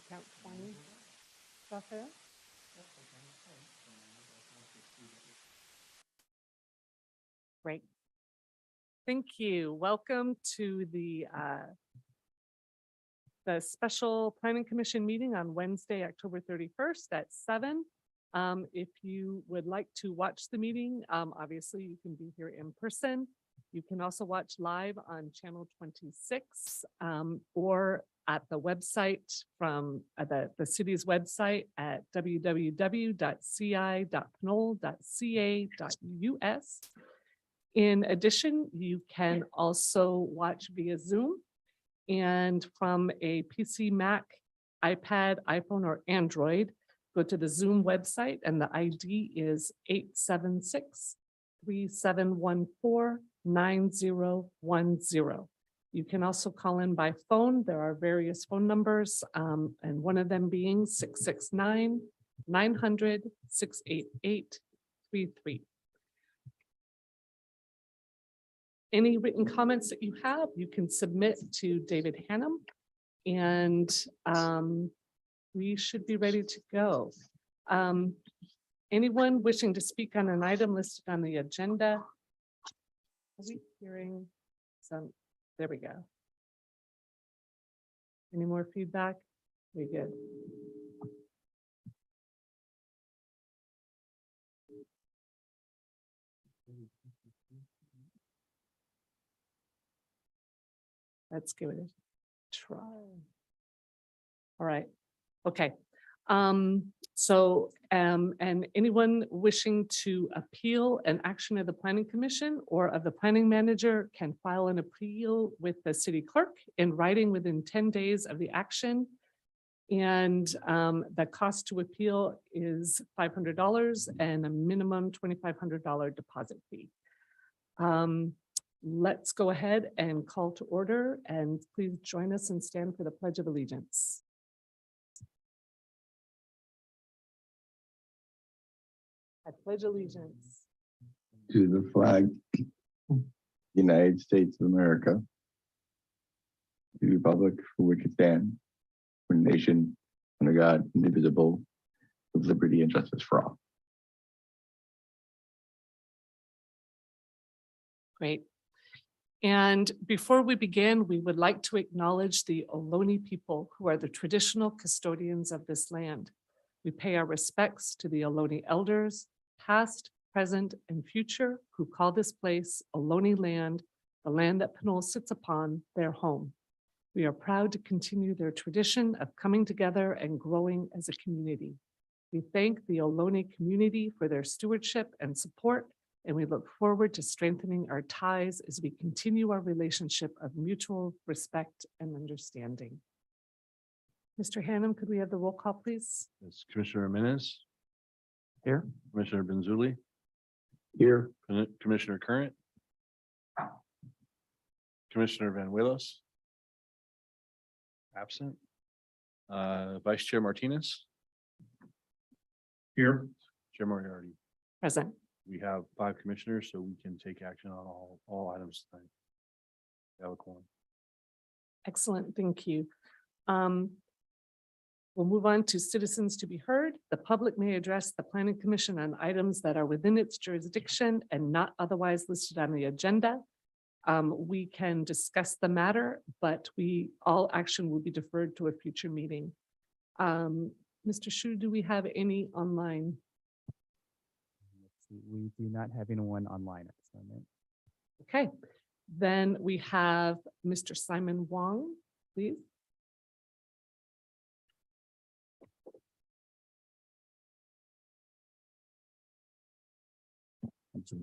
count 20. Raphael? Great. Thank you. Welcome to the special Planning Commission meeting on Wednesday, October 31st at 7. If you would like to watch the meeting, obviously you can be here in person. You can also watch live on channel 26 or at the website from the city's website at www.ci.pinole.ca.us. In addition, you can also watch via Zoom and from a PC, Mac, iPad, iPhone, or Android, go to the Zoom website and the ID is 876-3714-9010. You can also call in by phone. There are various phone numbers, and one of them being 669-900-68833. Any written comments that you have, you can submit to David Hannum, and we should be ready to go. Anyone wishing to speak on an item listed on the agenda? Are we hearing some? There we go. Any more feedback? We good. Let's give it a try. All right. Okay. And anyone wishing to appeal an action of the Planning Commission or of the planning manager can file an appeal with the city clerk in writing within 10 days of the action. And the cost to appeal is $500 and a minimum $2,500 deposit fee. Let's go ahead and call to order, and please join us and stand for the Pledge of Allegiance. I pledge allegiance to the flag, United States of America, the republic for which it stands, one nation, under God, indivisible, with liberty and justice for all. Great. And before we begin, we would like to acknowledge the Ohlone people who are the traditional custodians of this land. We pay our respects to the Ohlone elders, past, present, and future, who call this place Ohlone land, the land that Pinole sits upon, their home. We are proud to continue their tradition of coming together and growing as a community. We thank the Ohlone community for their stewardship and support, and we look forward to strengthening our ties as we continue our relationship of mutual respect and understanding. Mr. Hannum, could we have the roll call, please? Yes, Commissioner Jimenez. Here. Commissioner Benzuli. Here. Commissioner Current. Commissioner Van Willis. Absent. Vice Chair Martinez. Here. Chair Moriarty. Present. We have 5 commissioners, so we can take action on all items tonight. We have a quorum. Excellent, thank you. We'll move on to citizens to be heard. The public may address the Planning Commission on items that are within its jurisdiction and not otherwise listed on the agenda. We can discuss the matter, but all action will be deferred to a future meeting. Mr. Shu, do we have any online? We do not have anyone online at this moment. Okay, then we have Mr. Simon Wong, please. Okay.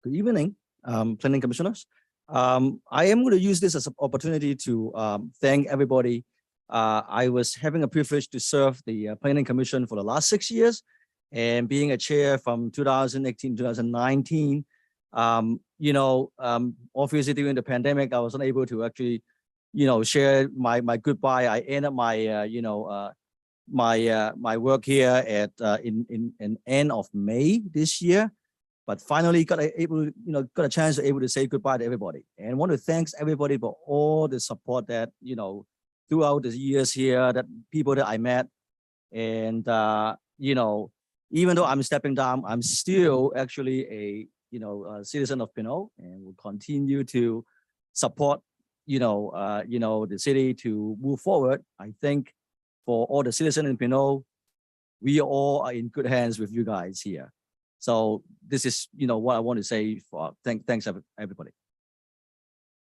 Good evening, planning commissioners. I am going to use this as an opportunity to thank everybody. I was having a privilege to serve the Planning Commission for the last 6 years, and being a chair from 2018 to 2019. Obviously during the pandemic, I was unable to actually, share my goodbye. I ended my my work here at in end of May this year. But finally got a chance to say goodbye to everybody, and want to thank everybody for all the support that throughout the years here, that people that I met. And, you know, even though I'm stepping down, I'm still actually a, a citizen of Pinole and will continue to support, the city to move forward. I think for all the citizens in Pinole, we all are in good hands with you guys here. So this is, what I want to say for thanks everybody.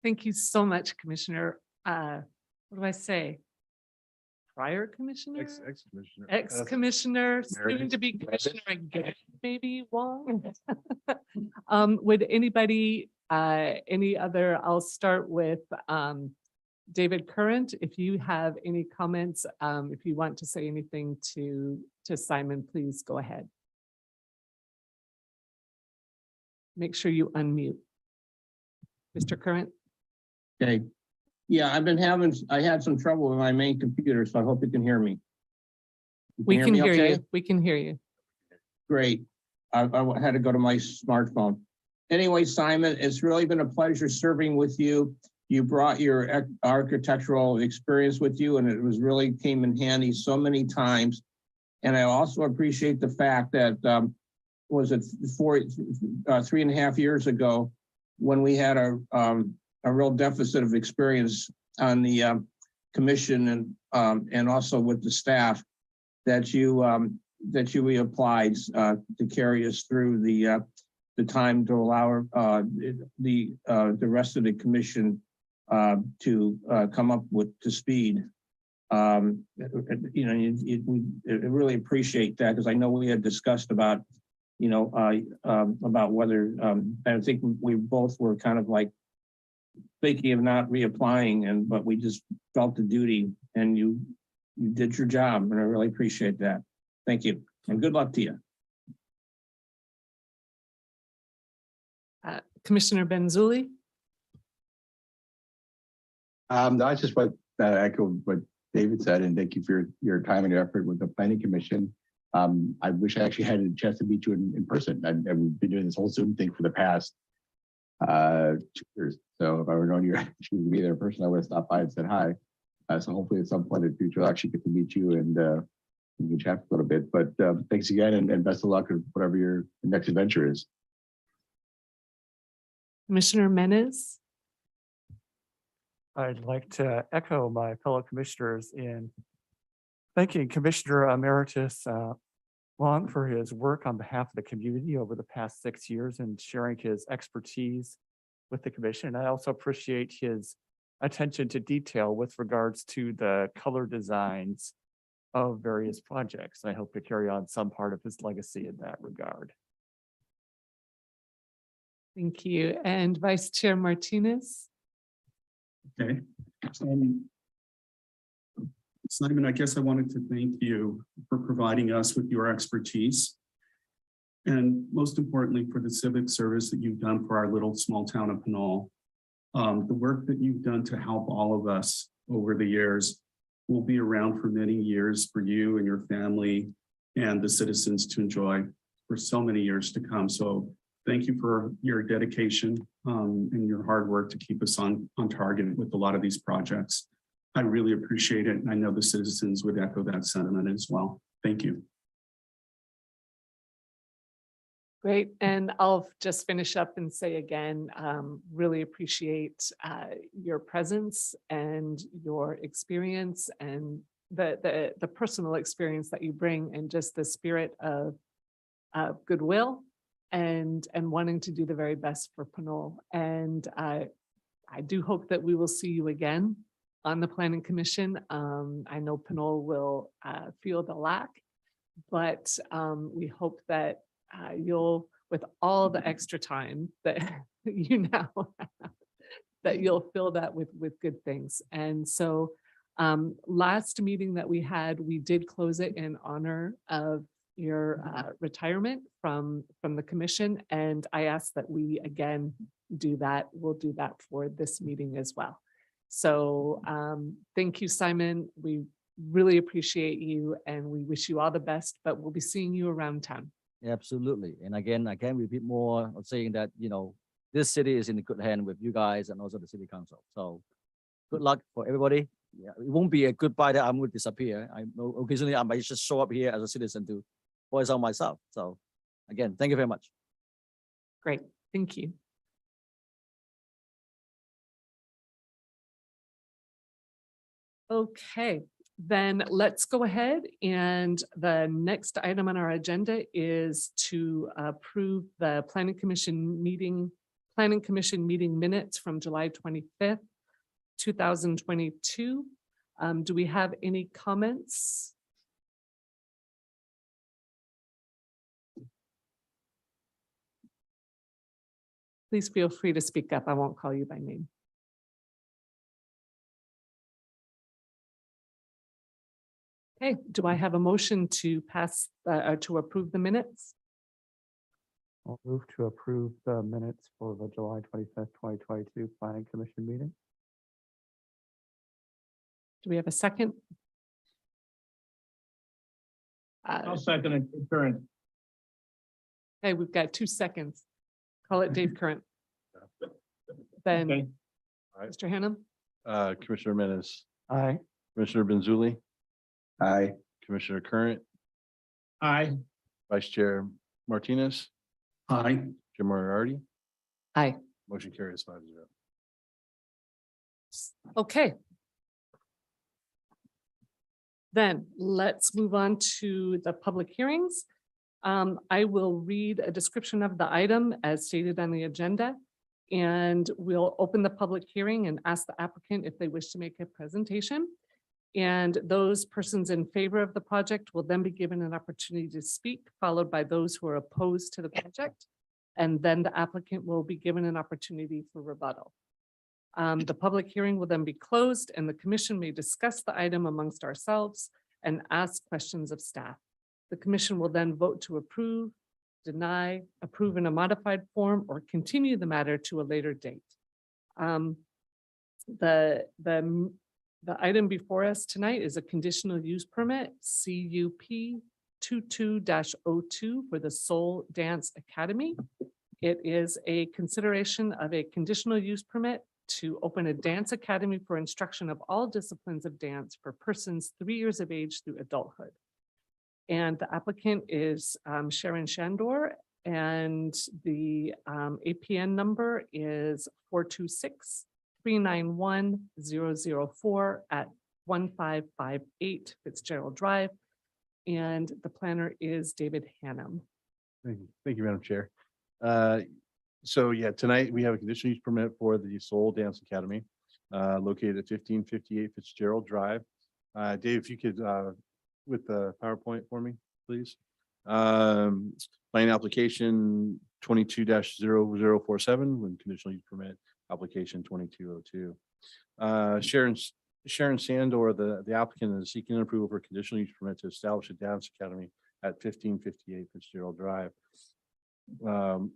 Thank you so much, Commissioner. What do I say? Prior Commissioner? Ex-commissioner. Ex-Commissioner, soon Emeritus. to be Commissioner again, maybe Wong? Would anybody, any other, I'll start with David Current. If you have any comments, if you want to say anything to Simon, please go ahead. Make sure you unmute. Mr. Current? Okay. Yeah, I had some trouble with my main computer, so I hope you can hear me. We can me hear okay? you. We can hear you. Great. I had to go to my smartphone. Anyway, Simon, it's really been a pleasure serving with you. You brought your architectural experience with you, and it was really came in handy so many times. And I also appreciate the fact that, was it 3.5 years ago, when we had a real deficit of experience on the commission and also with the staff, that you reapplied to carry us through the time to allow the rest of the commission to come up to speed. I really appreciate that, because I know we had discussed about about whether I think we both were kind of like thinking of not reapplying, but we just felt the duty, and you did your job, and I really appreciate that. Thank you, and good luck to you. Commissioner Benzuli? I just want to echo what David said, and thank you for your time and effort with the Planning Commission. I wish I actually had a chance to meet you in person. And we've been doing this whole Zoom thing for the past 2 years. So if I were known you actually to be there in person, I would have stopped by and said hi. So hopefully at some point in the future, I'll actually get to meet you and we can chat a little bit. But thanks again, and best of luck with whatever your next adventure is. Commissioner Menes? I'd like to echo my fellow commissioners in thanking Commissioner Emeritus Wong for his work on behalf of the community over the past 6 years and sharing his expertise with the commission. I also appreciate his attention to detail with regards to the color designs of various projects. I hope to carry on some part of his legacy in that regard. Thank you. And Vice Chair Martinez? Okay. Simon, I guess I wanted to thank you for providing us with your expertise, and most importantly for the civic service that you've done for our little small town of Pinole. The work that you've done to help all of us over the years will be around for many years for you and your family and the citizens to enjoy for so many years to come. So thank you for your dedication and your hard work to keep us on target with a lot of these projects. I really appreciate it. And I know the citizens would echo that sentiment as well. Thank you. Great. And I'll just finish up and say again, really appreciate your presence and your experience and the personal experience that you bring, and just the spirit of goodwill and wanting to do the very best for Pinole. And I do hope that we will see you again on the Planning Commission. I know Pinole will feel the lack, but we hope that you'll, with all the extra time that you now have, that you'll fill that with good things. And so last meeting that we had, we did close it in honor of your retirement from the commission. And I ask that we again do that. We'll do that for this meeting as well. So thank you, Simon. We really appreciate you and we wish you all the best, but we'll be seeing you around town. Absolutely. And again, I can repeat more of saying that, this city is in good hand with you guys and also the city council. So good luck for everybody. Yeah, it won't be a goodbye that I'm going to disappear. Occasionally I might just show up here as a citizen to voice out myself. So again, thank you very much. Great, thank you. Okay, then let's go ahead, and the next item on our agenda is to approve the planning commission meeting minutes from July 25th, 2022. Do we have any comments? Please feel free to speak up. I won't call you by name. Okay, do I have a motion to pass, to approve the minutes? I'll move to approve the minutes for the July 25th, 2022 Planning Commission meeting. Do we have a second? I'll second it, Current. Okay, we've got 2 seconds. Call it Dave Current. Then, Okay. Mr. Hannum, Commissioner Menace, Aye. Commissioner Benzuli, Aye. Commissioner Current, Aye. Vice Chair Martinez, Aye. Chair Moriarty. aye. Motion carries 5-0. Okay. Then let's move on to the public hearings. I will read a description of the item as stated on the agenda, and we'll open the public hearing and ask the applicant if they wish to make a presentation. And those persons in favor of the project will then be given an opportunity to speak, followed by those who are opposed to the project. And then the applicant will be given an opportunity for rebuttal. The public hearing will then be closed and the commission may discuss the item amongst ourselves and ask questions of staff. The commission will then vote to approve, deny, approve in a modified form, or continue the matter to a later date. The item before us tonight is a conditional use permit, CUP 22-02 for the Soul Dance Academy. It is a consideration of a conditional use permit to open a dance academy for instruction of all disciplines of dance for persons 3 years of age through adulthood. And the applicant is Sharon Shandor, and the APN number is 426-391-004 at 1558 Fitzgerald Drive. And the planner is David Hannum. Thank you, Madam Chair. So yeah, tonight we have a conditional use permit for the Soul Dance Academy located at 1558 Fitzgerald Drive. Dave, if you could with the PowerPoint for me, please. Plan application 22-0047 when conditional use permit application 2202. Sharon Sandor, the applicant, is seeking approval for conditional use permit to establish a dance academy at 1558 Fitzgerald Drive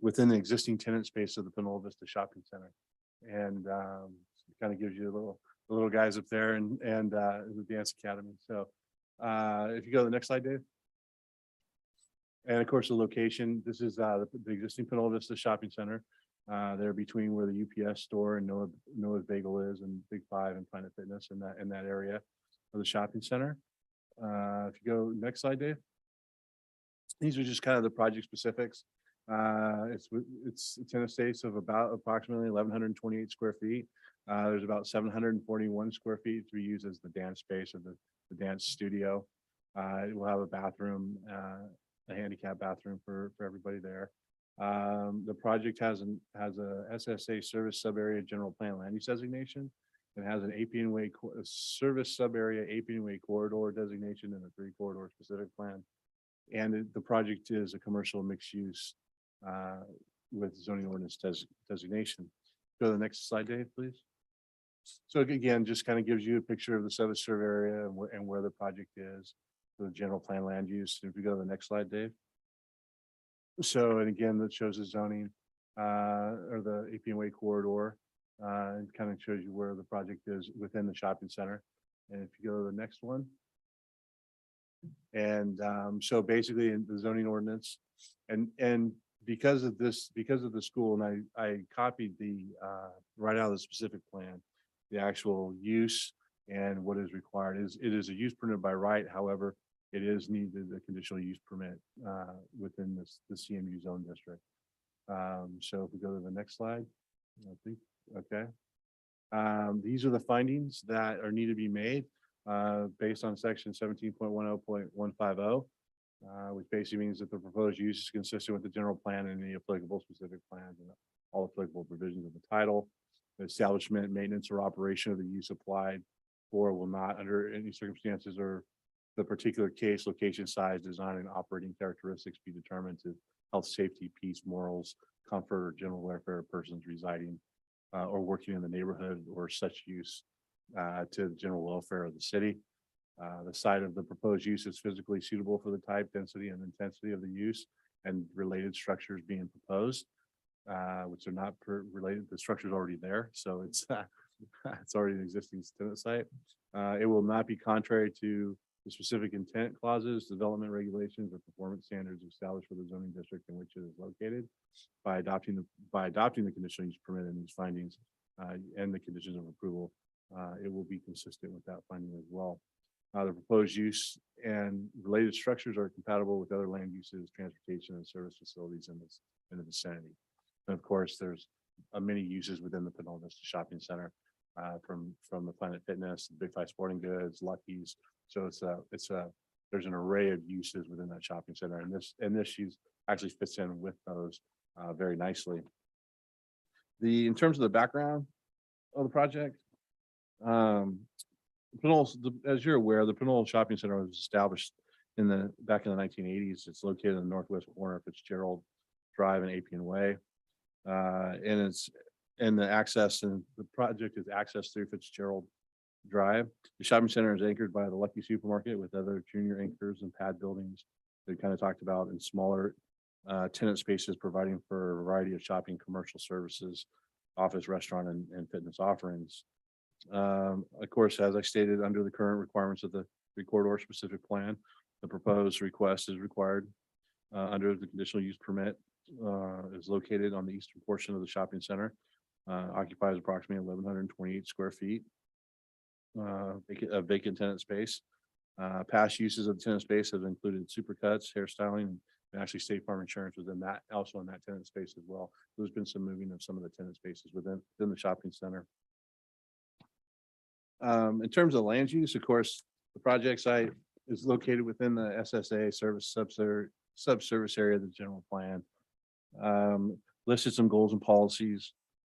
within the existing tenant space of the Pinole Vista Shopping Center. And it kind of gives you the little guys up there and the dance academy. So if you go to the next slide, Dave. And of course, the location, this is the existing Pinole Vista Shopping Center. They're between where the UPS store and Noah's Bagel is, and Big Five and Planet Fitness in that area of the shopping center. If you go next slide, Dave. These are just kind of the project specifics. It's in a space of about approximately 1,128 square feet. There's about 741 square feet to be used as the dance space of the dance studio. It will have a bathroom, a handicap bathroom for everybody there. The project has a SSA service sub-area general plan land use designation. It has an APN way service sub-area APN way corridor designation and a 3 corridor specific plan. And the project is a commercial mixed use with zoning ordinance designation. Go to the next slide, Dave, please. So again, just kind of gives you a picture of the service serve area and where the project is, the general plan land use. If we go to the next slide, Dave. So, and again, that shows the zoning or the APN way corridor. It kind of shows you where the project is within the shopping center. And if you go to the next one. And so basically in the zoning ordinance and because of the school, and I copied the right out of the specific plan, the actual use and what is required is, it is a use permit by right. However, it is needed a conditional use permit within the CMU zone district. So if we go to the next slide, I think, okay. These are the findings that are need to be made based on section 17.10.150, which basically means that the proposed use is consistent with the general plan and any applicable specific plans and all applicable provisions of the title. The establishment, maintenance, or operation of the use applied for will not, under any circumstances or the particular case, location, size, design, and operating characteristics, be determined to health, safety, peace, morals, comfort, or general welfare of persons residing or working in the neighborhood, or such use to the general welfare of the city. The site of the proposed use is physically suitable for the type, density, and intensity of the use and related structures being proposed, which are not related. The structure is already there, so it's it's already an existing tenant site. It will not be contrary to the specific intent clauses, development regulations, or performance standards established for the zoning district in which it is located. By adopting the conditional use permit and these findings and the conditions of approval, it will be consistent with that finding as well. The proposed use and related structures are compatible with other land uses, transportation, and service facilities in the vicinity. And of course, there's many uses within the Pinole Vista Shopping Center, from the Planet Fitness, Big Five Sporting Goods, Lucky's. So there's an array of uses within that shopping center, and this use actually fits in with those very nicely. In terms of the background of the project, Pinole, as you're aware, the Pinole Shopping Center was established back in the 1980s. It's located in the northwest corner of Fitzgerald Drive and Appian Way, and the project is accessed through Fitzgerald Drive. The shopping center is anchored by the Lucky Supermarket with other junior anchors and pad buildings that kind of talked about, and smaller tenant spaces providing for a variety of shopping, commercial services, office, restaurant, and fitness offerings. Of course, as I stated, under the current requirements of the corridor specific plan, the proposed request is required under the conditional use permit, is located on the eastern portion of the shopping center, occupies approximately 1,128 square feet, vacant tenant space. Past uses of the tenant space have included supercuts, hairstyling, and actually State Farm Insurance within that, also in that tenant space as well. There's been some moving of some of the tenant spaces within the shopping center. In terms of land use, of course, the project site is located within the SSA service subservice area of the general plan. Listed some goals and policies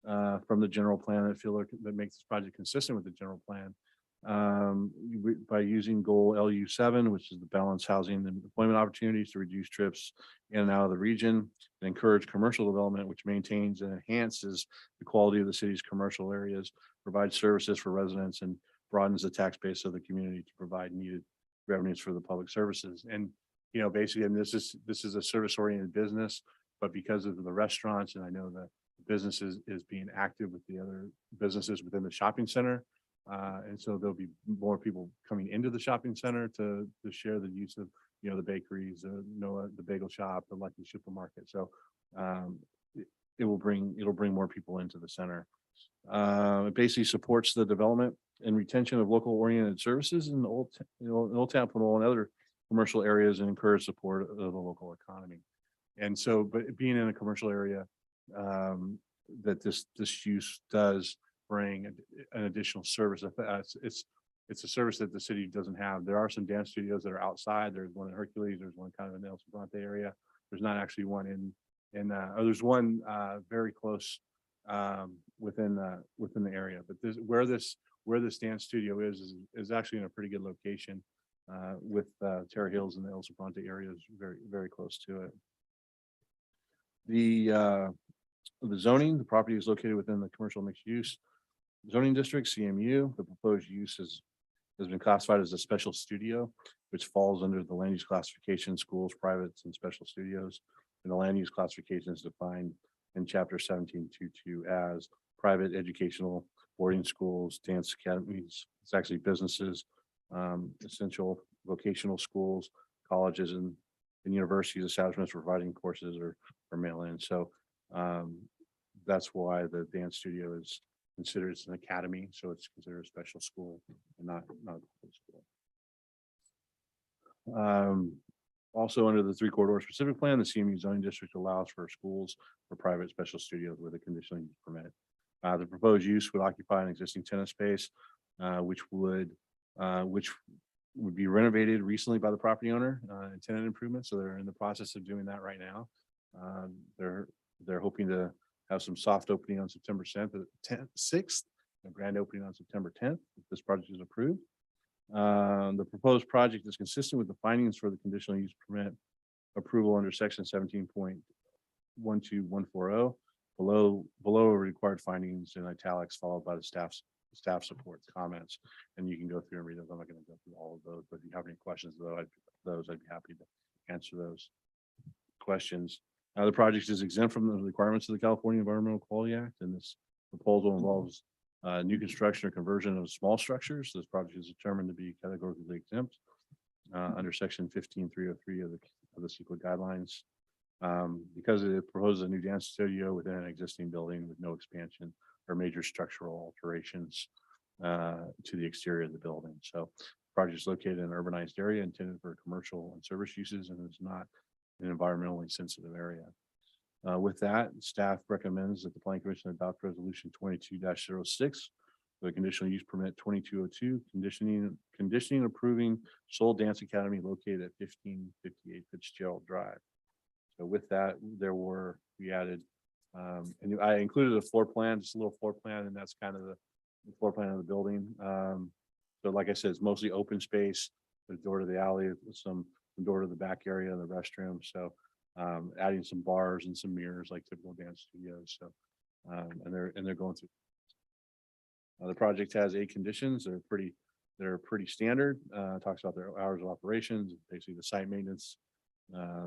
from the general plan that makes this project consistent with the general plan. By using goal LU7, which is the balanced housing and employment opportunities to reduce trips in and out of the region, and encourage commercial development, which maintains and enhances the quality of the city's commercial areas, provides services for residents, and broadens the tax base of the community to provide needed revenues for the public services. And basically, and this is a service-oriented business, but because of the restaurants, and I know the business is being active with the other businesses within the shopping center. And so there'll be more people coming into the shopping center to share the use of, the bakeries, the bagel shop, the Lucky Supermarket. So it'll bring more people into the center. It basically supports the development and retention of local oriented services in the Old Town Pinole and other commercial areas, and encourage support of the local economy. And so, but being in a commercial area, that this use does bring an additional service. It's a service that the city doesn't have. There are some dance studios that are outside. There's one in Hercules. There's one kind of in the El Sobrante area. There's not actually one there's one very close within the area. But where this dance studio is actually in a pretty good location with Terra Hills and the El Sobrante area is very, very close to it. The zoning, the property is located within the commercial mixed use zoning district, CMU. The proposed use has been classified as a special studio, which falls under the land use classification, schools, privates, and special studios. And the land use classification is defined in chapter 1722 as private educational boarding schools, dance academies. It's actually businesses, essential vocational schools, colleges, and universities, establishments providing courses or mail in. So that's why the dance studio is considered it's an academy, so it's considered a special school and not a public school. Also under the 3 corridor specific plan, the CMU zoning district allows for schools for private special studios with a conditional use permit. The proposed use would occupy an existing tenant space, which would be renovated recently by the property owner and tenant improvements. So they're in the process of doing that right now. They're hoping to have some soft opening on September 6th, a grand opening on September 10th, if this project is approved. The proposed project is consistent with the findings for the conditional use permit approval under section 17.12140, below required findings in italics, followed by the staff support comments. And you can go through and read those. I'm not going to go through all of those, but if you have any questions though, I'd be happy to answer those questions. The project is exempt from the requirements of the California Environmental Quality Act, and this proposal involves new construction or conversion of small structures. This project is determined to be categorically exempt under section 15.303 of the CEQA guidelines. Because it proposes a new dance studio within an existing building with no expansion or major structural alterations to the exterior of the building. So the project is located in an urbanized area intended for commercial and service uses and is not an environmentally sensitive area. With that, staff recommends that the Planning Commission adopt resolution 22-06, the conditional use permit 2202, conditioning approving Soul Dance Academy located at 1558 Fitzgerald Drive. So with that, we added, and I included a floor plan, just a little floor plan, and that's kind of the floor plan of the building. So like I said, it's mostly open space, the door to the alley, some door to the back area of the restroom. So adding some bars and some mirrors like typical dance studios. So and they're going through. The project has 8 conditions. They're pretty standard. Talks about their hours of operations, basically the site maintenance,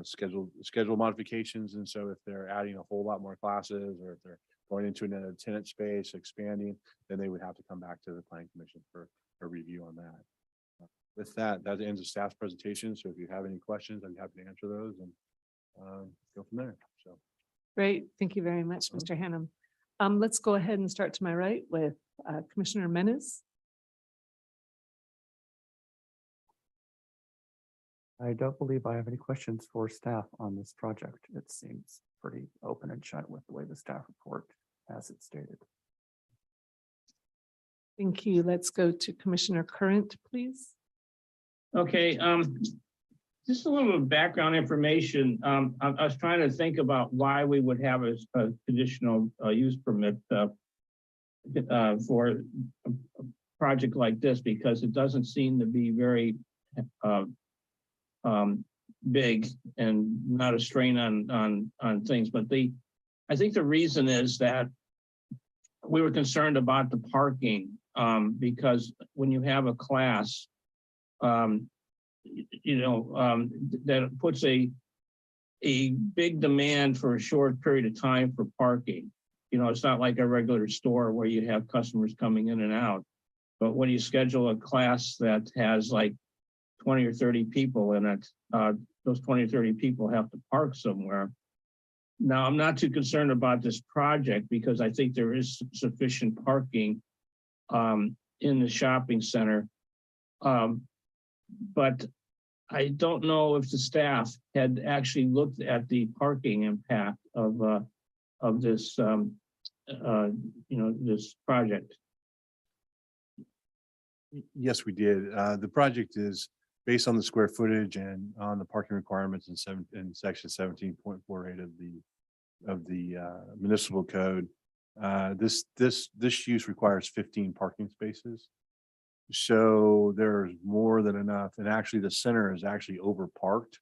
schedule modifications. And so if they're adding a whole lot more classes, or if they're going into another tenant space, expanding, then they would have to come back to the Planning Commission for a review on that. With that ends the staff's presentation. So if you have any questions, I'd be happy to answer those and go from there. So Great. Thank you very much, Mr. Hannum. Let's go ahead and start to my right with Commissioner Menace. I don't believe I have any questions for staff on this project. It seems pretty open and shut with the way the staff report has it stated. Thank you. Let's go to Commissioner Current, please. Okay, just a little background information. I was trying to think about why we would have a conditional use permit for a project like this, because it doesn't seem to be very big and not a strain on things. But I think the reason is that we were concerned about the parking, because when you have a class, that puts a big demand for a short period of time for parking. It's not like a regular store where you have customers coming in and out. But when you schedule a class that has like 20 or 30 people in it, those 20 or 30 people have to park somewhere. Now, I'm not too concerned about this project because I think there is sufficient parking in the shopping center. But I don't know if the staff had actually looked at the parking impact of this, this project. yes, we did. The project is based on the square footage and on the parking requirements in section 17.48 of the municipal code. This use requires 15 parking spaces. So there's more than enough. And actually the center is actually over parked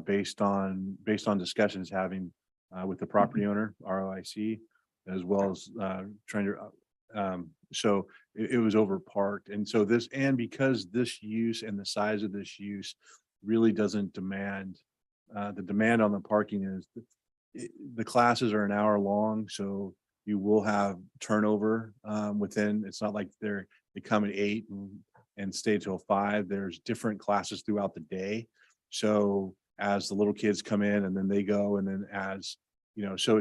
based on discussions having with the property owner, ROIC, as well as trying to, so it was over parked. And so because this use and the size of this use really doesn't demand, the demand on the parking is the classes are an hour long. So you will have turnover within, it's not like they come at 8 and stay till 5. There's different classes throughout the day. So as the little kids come in and then they go, and then as So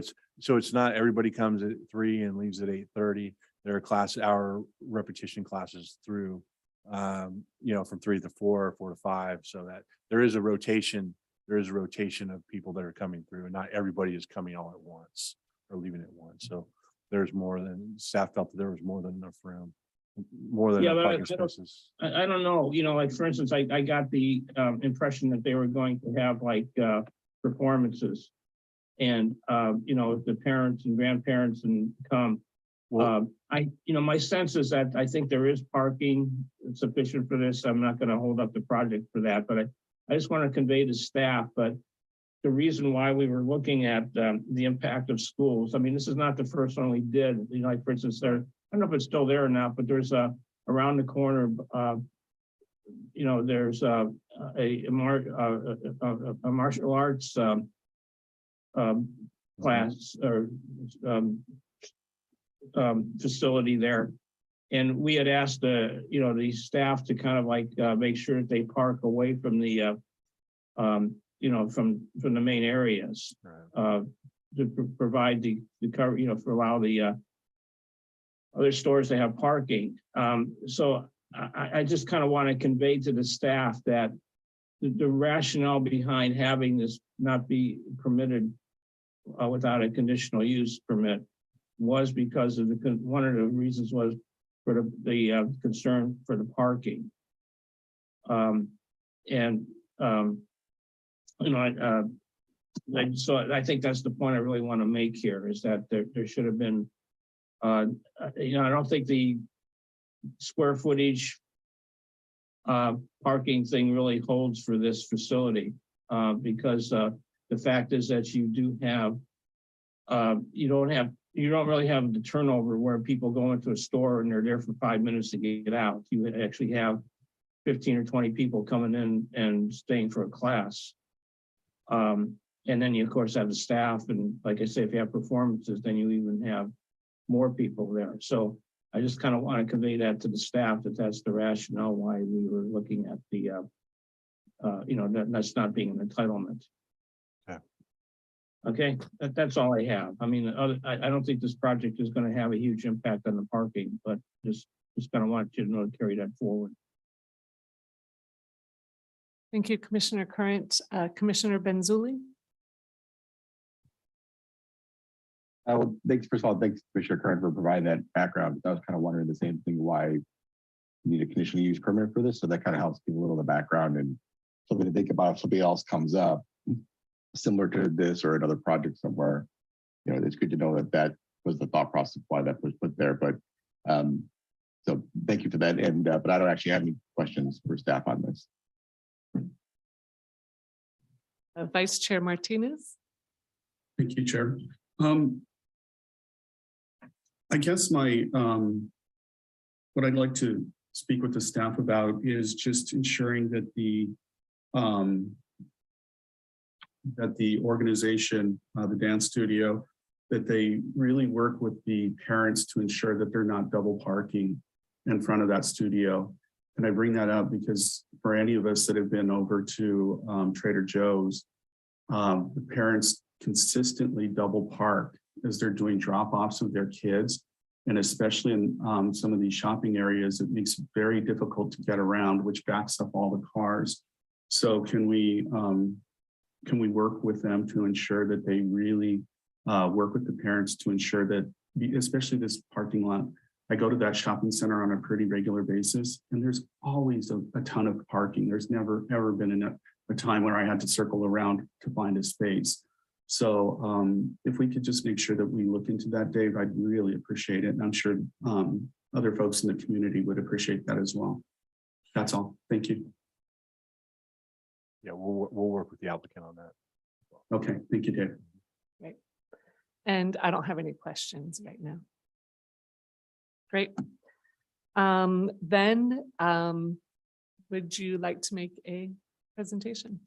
it's not everybody comes at 3 and leaves at 8:30. There are hour repetition classes through, from 3 to 4, 4 to 5, so that there is a rotation. There is a rotation of people that are coming through, and not everybody is coming all at once or leaving at once. So there's more than staff felt that there was more than enough room, more than Yeah, enough but parking spaces. I don't know, like, for instance, I got the impression that they were going to have like performances. And, the parents and grandparents and come. Well, My sense is that I think there is parking sufficient for this. I'm not gonna hold up the project for that, but I just want to convey to staff, but the reason why we were looking at the impact of schools, I mean, this is not the first one we did, like, for instance, I don't know if it's still there or not, but there's around the corner, there's a martial arts class or facility there. And we had asked the staff to kind of like make sure that they park away from the from the main areas to provide the cover, for allow the other stores to have parking. So I just kind of want to convey to the staff that the rationale behind having this not be permitted without a conditional use permit was because of one of the reasons was for the concern for the parking. So I think that's the point I really want to make here is that there should have been, I don't think the square footage parking thing really holds for this facility because the fact is that you do have, you don't really have the turnover where people go into a store and they're there for 5 minutes to get out. You actually have 15 or 20 people coming in and staying for a class. And then you of course have the staff, and like I say, if you have performances, then you even have more people there. So I just kind of want to convey that to the staff that that's the rationale why we were looking at the, that's not being an entitlement. Yeah. Okay, that's all I have. I mean, I don't think this project is going to have a huge impact on the parking, but just kind of want you to know to carry that forward. Thank you, Commissioner Current. Commissioner Benzuli. First of all, thanks, Commissioner Curran, for providing that background. I was kind of wondering the same thing, why you need a conditional use permit for this. So that kind of helps give a little of the background and something to think about if something else comes up similar to this or another project somewhere. It's good to know that that was the thought process why that was put there. But so thank you for that. And but I don't actually have any questions for staff on this. Vice Chair Martinez. Thank you, Chair. I guess my what I'd like to speak with the staff about is just ensuring that the organization, the dance studio, that they really work with the parents to ensure that they're not double parking in front of that studio. And I bring that up because for any of us that have been over to Trader Joe's, the parents consistently double park as they're doing drop-offs of their kids. And especially in some of these shopping areas, it makes it very difficult to get around, which backs up all the cars. So can we work with them to ensure that they really work with the parents to ensure that, especially this parking lot, I go to that shopping center on a pretty regular basis, and there's always a ton of parking. There's never, ever been a time where I had to circle around to find a space. So if we could just make sure that we look into that, Dave, I'd really appreciate it. And I'm sure other folks in the community would appreciate that as well. That's all. Thank you. Yeah, we'll work with the applicant on that. Okay, thank you, Dave. Right. And I don't have any questions right now. Great. Then would you like to make a presentation?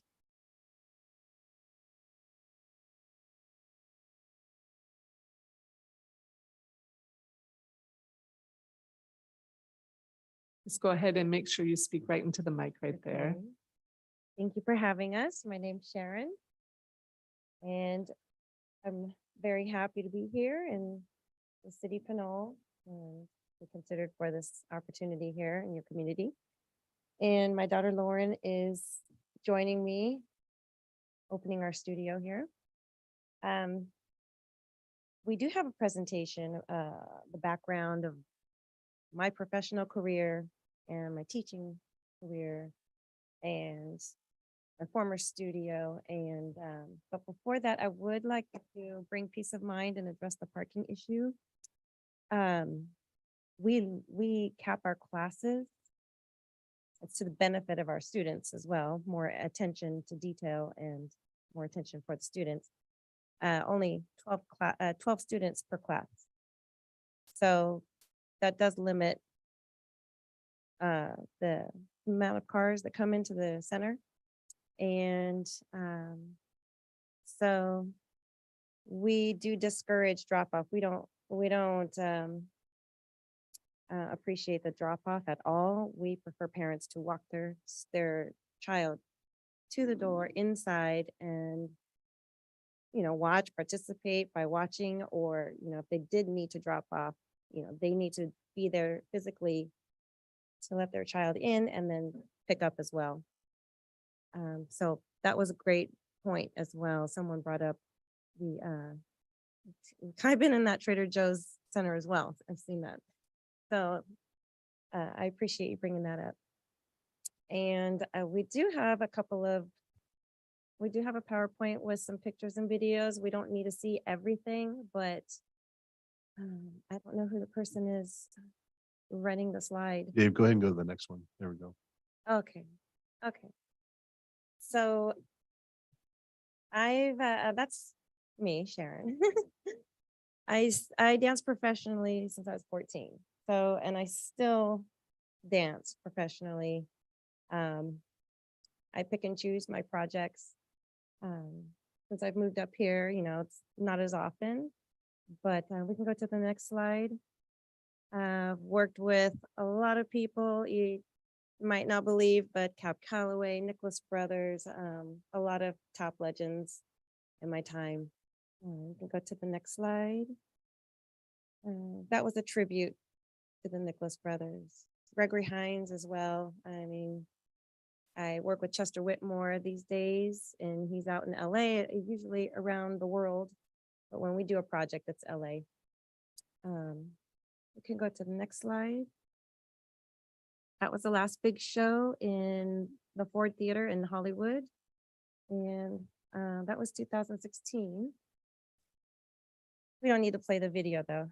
Just go ahead and make sure you speak right into the mic right there. Okay. Thank you for having us. My name's Sharon. And I'm very happy to be here in the city of Pinole and be considered for this opportunity here in your community. And my daughter Lauren is joining me, opening our studio here. We do have a presentation, the background of my professional career and my teaching career and my former studio. And but before that, I would like to bring peace of mind and address the parking issue. We cap our classes. It's to the benefit of our students as well, more attention to detail and more attention for the students. Only 12 students per class. So that does limit the amount of cars that come into the center. And so we do discourage drop off. We don't appreciate the drop off at all. We prefer parents to walk their child to the door inside and watch, participate by watching, or if they did need to drop off, they need to be there physically to let their child in and then pick up as well. So that was a great point as well. Someone brought up I've been in that Trader Joe's center as well. I've seen that. So I appreciate you bringing that up. And we do have a PowerPoint with some pictures and videos. We don't need to see everything, but I don't know who the person is running the slide. Dave, go ahead and go to the next one. There we go. Okay. So that's me, Sharon. I danced professionally since I was 14. So, and I still dance professionally. I pick and choose my projects. Since I've moved up here, it's not as often, but we can go to the next slide. Worked with a lot of people. You might not believe, but Cab Calloway, Nicholas Brothers, a lot of top legends in my time. We can go to the next slide. That was a tribute to the Nicholas Brothers. Gregory Hines as well. I mean, I work with Chester Whitmore these days, and he's out in LA, usually around the world. But when we do a project, it's LA. We can go to the next slide. That was the last big show in the Ford Theater in Hollywood. And that was 2016. We don't need to play the video though.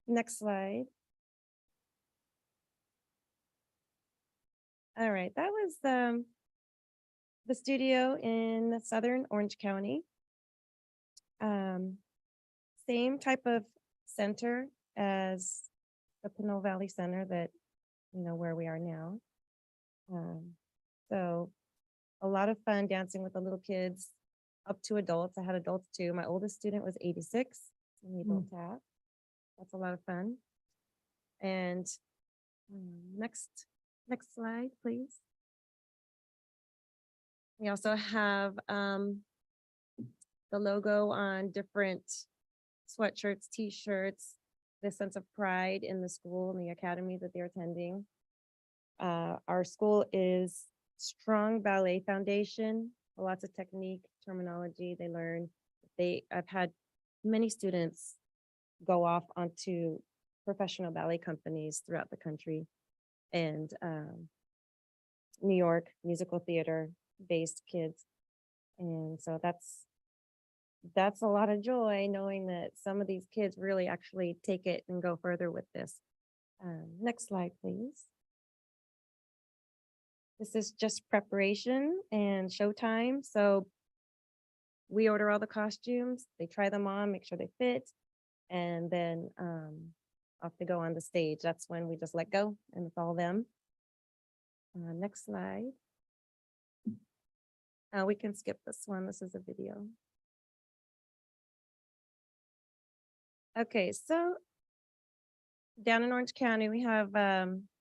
Next slide. All right, that was the studio in Southern Orange County. Same type of center as the Pinole Valley Center that, where we are now. So a lot of fun dancing with the little kids up to adults. I had adults too. My oldest student was 86 in the adult tap. That's a lot of fun. And next slide, please. We also have the logo on different sweatshirts, t-shirts, the sense of pride in the school and the academy that they're attending. Our school is strong ballet foundation, lots of technique, terminology they learn. I've had many students go off onto professional ballet companies throughout the country, and New York musical theater based kids. And so that's a lot of joy knowing that some of these kids really actually take it and go further with this. Next slide, please. This is just preparation and showtime. So we order all the costumes, they try them on, make sure they fit, and then off they go on the stage. That's when we just let go and it's all them. Next slide. We can skip this one. This is a video. Okay, so down in Orange County, we have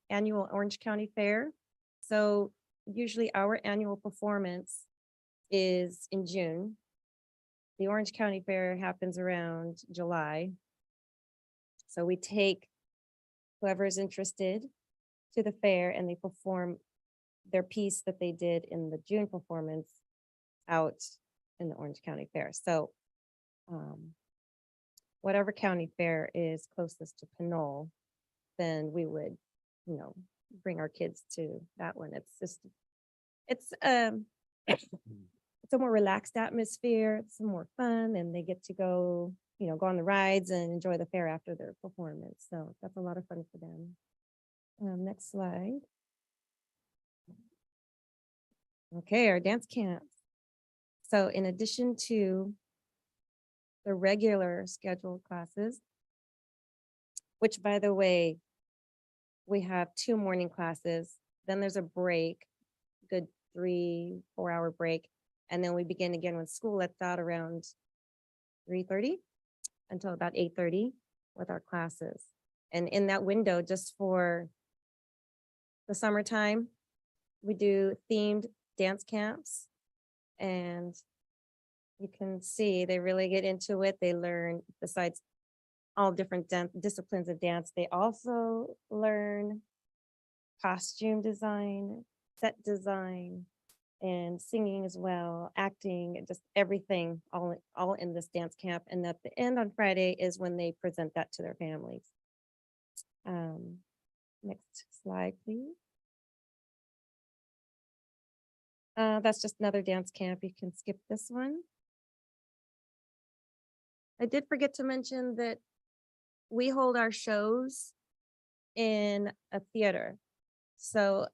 annual Orange County Fair. So usually our annual performance is in June. the Orange County Fair happens around July. So we take whoever is interested to the fair and they perform their piece that they did in the June performance out in the Orange County Fair. So whatever county fair is closest to Pinole, then we would, bring our kids to that one. It's a more relaxed atmosphere. It's more fun and they get to go, go on the rides and enjoy the fair after their performance. So that's a lot of fun for them. Next slide. Okay, our dance camps. So in addition to the regular scheduled classes, which by the way, we have 2 morning classes, then there's a break, good 3-4 hour break. And then we begin again when school lets out around 3:30 until about 8:30 with our classes. And in that window, just for the summertime, we do themed dance camps. And you can see they really get into it. They learn, besides all different disciplines of dance, they also learn costume design, set design, and singing as well, acting, just everything, all in this dance camp. And at the end on Friday is when they present that to their families. Next slide, please. That's just another dance camp. You can skip this one. I did forget to mention that we hold our shows in a theater. So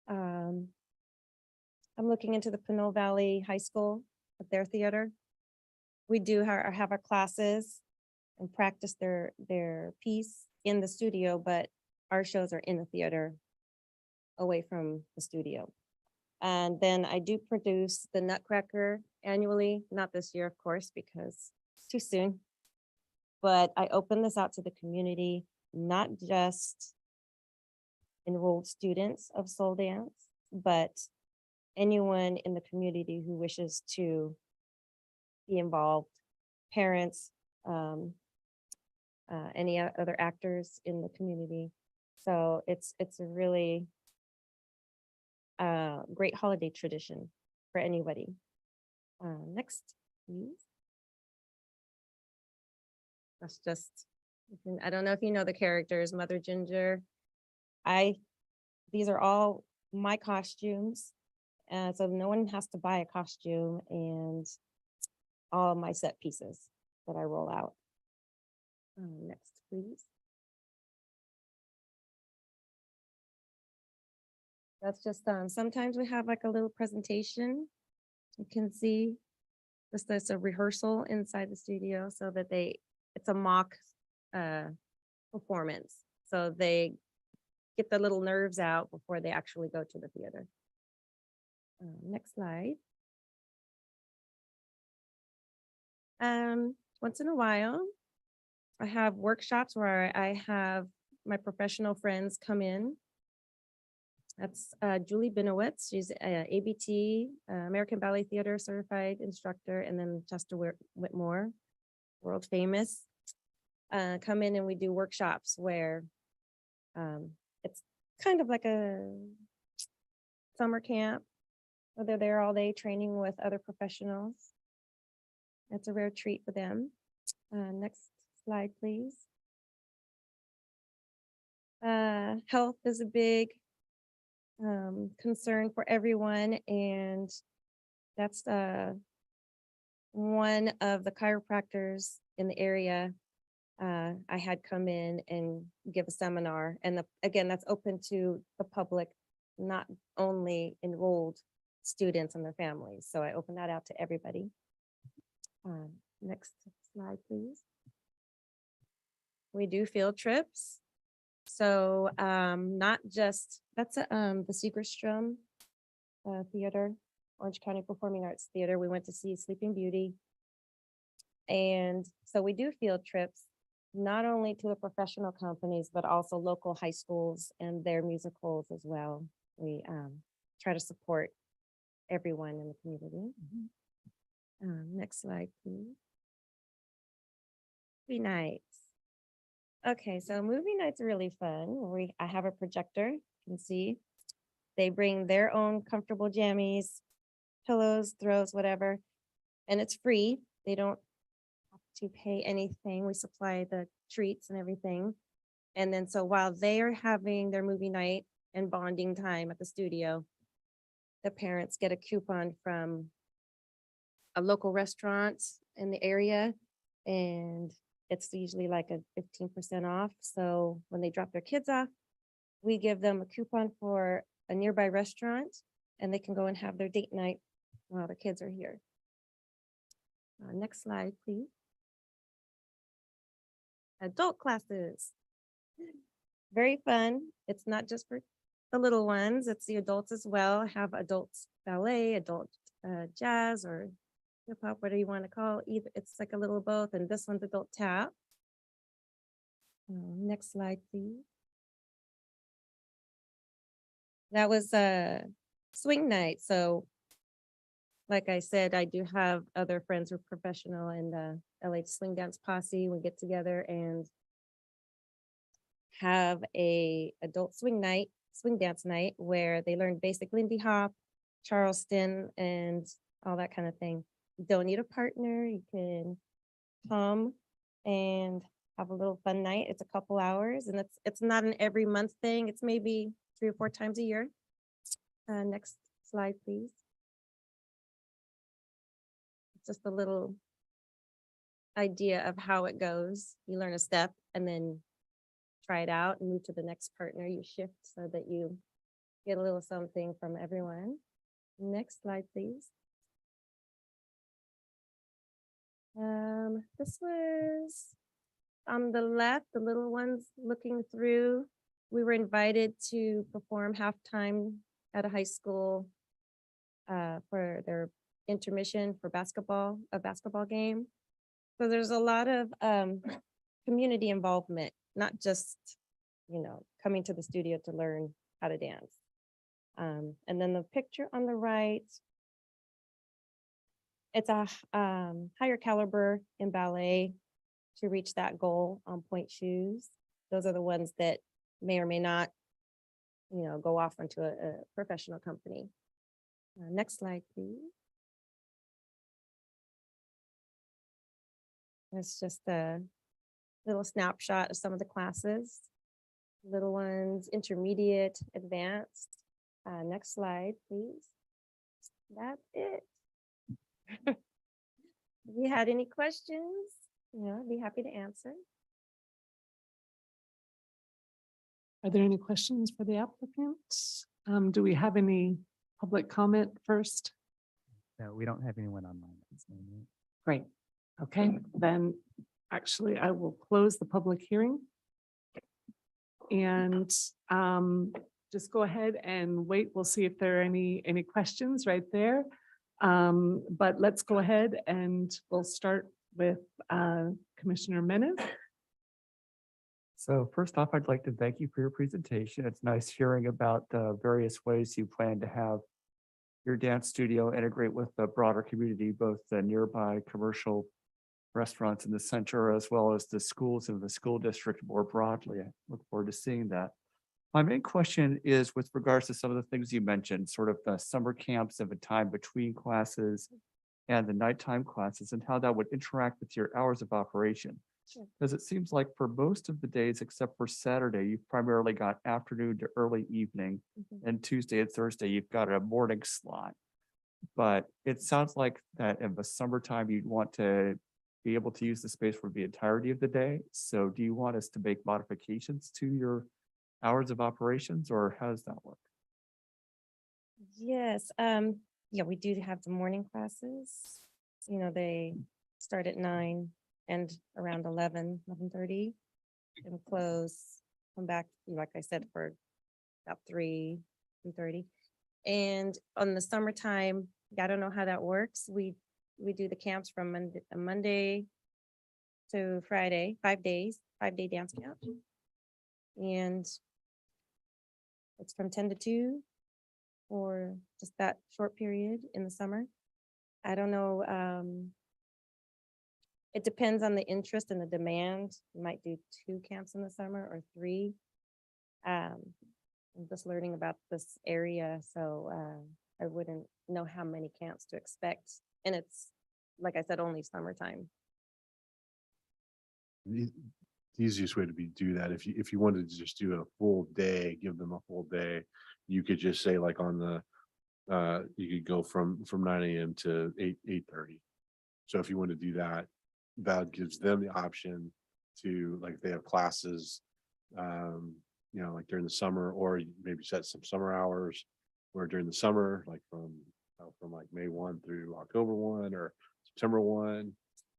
I'm looking into the Pinole Valley High School at their theater. We do have our classes and practice their piece in the studio, but our shows are in the theater away from the studio. And then I do produce the Nutcracker annually, not this year, of course, because it's too soon. But I open this out to the community, not just enrolled students of soul dance, but anyone in the community who wishes to be involved, parents, any other actors in the community. So it's a really great holiday tradition for anybody. Next, please. That's just, I don't know if you know the characters, Mother Ginger. These are all my costumes. So no one has to buy a costume, and all my set pieces that I roll out. Next, please. That's just, sometimes we have like a little presentation. You can see this a rehearsal inside the studio so that it's a mock performance. So they get the little nerves out before they actually go to the theater. Next slide. Once in a while, I have workshops where I have my professional friends come in. That's Julie Binowitz. She's a ABT, American Ballet Theater certified instructor, and then Chester Whitmore, world famous. Come in and we do workshops where it's kind of like a summer camp where they're there all day training with other professionals. It's a rare treat for them. Next slide, please. Health is a big concern for everyone, and that's one of the chiropractors in the area. I had come in and give a seminar, and again, that's open to the public, not only enrolled students and their families. So I open that out to everybody. Next slide, please. We do field trips. So not just, that's the Segerstrom Theater, Orange County Performing Arts Theater. We went to see Sleeping Beauty. And so we do field trips, not only to the professional companies, but also local high schools and their musicals as well. We try to support everyone in the community. Next slide, please. Movie nights. Okay, so movie nights are really fun. I have a projector, you can see. They bring their own comfortable jammies, pillows, throws, whatever, and it's free. They don't have to pay anything. We supply the treats and everything. And then so while they are having their movie night and bonding time at the studio, the parents get a coupon from a local restaurant in the area, and it's usually like a 15% off. So when they drop their kids off, we give them a coupon for a nearby restaurant, and they can go and have their date night while the kids are here. Next slide, please. Adult classes. Very fun. It's not just for the little ones, it's the adults as well. Have adults ballet, adult jazz, or hip hop, whatever you want to call it. Either it's like a little of both, and this one's adult tap. Next slide, please. That was a swing night. So like I said, I do have other friends who are professional in the LA Swing Dance Posse. We get together and have a adult swing dance night, where they learn basic Lindy Hop, Charleston, and all that kind of thing. You don't need a partner. You can come and have a little fun night. It's a couple hours, and it's not an every month thing. It's maybe 3 or 4 times a year. Next slide, please. Just a little idea of how it goes. You learn a step and then try it out and move to the next partner. You shift so that you get a little something from everyone. Next slide, please. This was on the left, the little ones looking through. We were invited to perform halftime at a high school for their intermission for a basketball game. So there's a lot of community involvement, not just, coming to the studio to learn how to dance. And then the picture on the right, it's a higher caliber in ballet to reach that goal on point shoes. Those are the ones that may or may not, go off into a professional company. Next slide, please. It's just a little snapshot of some of the classes. Little ones, intermediate, advanced. Next slide, please. That's it. If you had any questions, I'd be happy to answer. Are there any questions for the applicant? Do we have any public comment first? No, we don't have anyone online. at this moment. Great. Okay, then actually I will close the public hearing. And just go ahead and wait. We'll see if there are any questions right there. But let's go ahead and we'll start with Commissioner Menes. So first off, I'd like to thank you for your presentation. It's nice hearing about the various ways you plan to have your dance studio integrate with the broader community, both the nearby commercial restaurants in the center, as well as the schools in the school district more broadly. I look forward to seeing that. My main question is with regards to some of the things you mentioned, sort of the summer camps and the time between classes and the nighttime classes, and how that would interact with your hours of operation. Sure. Because it seems like for most of the days, except for Saturday, you've primarily got afternoon to early evening, and Tuesday and Thursday, you've got a morning slot. But it sounds like that in the summertime, you'd want to be able to use the space for the entirety of the day. So do you want us to make modifications to your hours of operations, or how does that work? Yes, yeah, we do have the morning classes. They start at 9 and around 11:30, and close, come back, like I said, for about 3:30. And on the summertime, I don't know how that works. We do the camps from Monday to Friday, 5-day dance camp. And it's from 10 to 2 for just that short period in the summer. I don't know, it depends on the interest and the demand. We might do 2 camps in the summer or 3. I'm just learning about this area, so I wouldn't know how many camps to expect. And it's, like I said, only summertime. The easiest way to do that, if you wanted to just do a full day, give them a full day, you could just say like on the, you could go from 9 a.m. to 8:30. So if you want to do that, that gives them the option to, like, if they have classes, like during the summer, or you maybe set some summer hours, or during the summer, like from like May 1 through October 1 or September 1,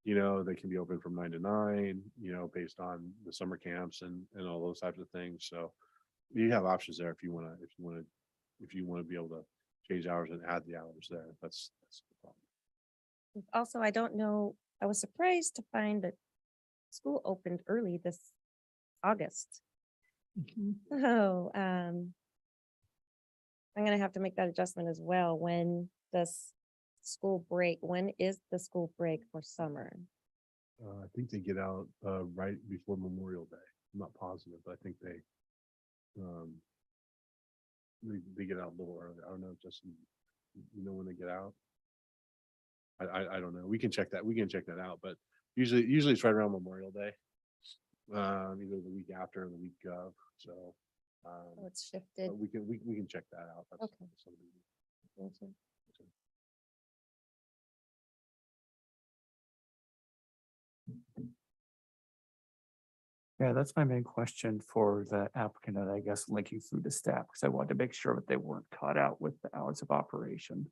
they can be open from 9 to 9, based on the summer camps and all those types of things. So you have options there if you want to be able to change hours and add the hours there. That's the problem. Also, I don't know, I was surprised to find that school opened early this August. So, I'm gonna have to make that adjustment as well. When does school break? When is the school break for summer? I think they get out right before Memorial Day. I'm not positive, but I think they get out a little early. I don't know, Justin, when they get out. I don't know. We can check that. We can check that out, but usually it's right around Memorial Day. Either the week after or the week of. So Oh, it's shifted. but we can check that out. That's Okay. something. Thank you. Yeah, that's my main question for the applicant, and I guess linking through the staff, because I wanted to make sure that they weren't caught out with the hours of operation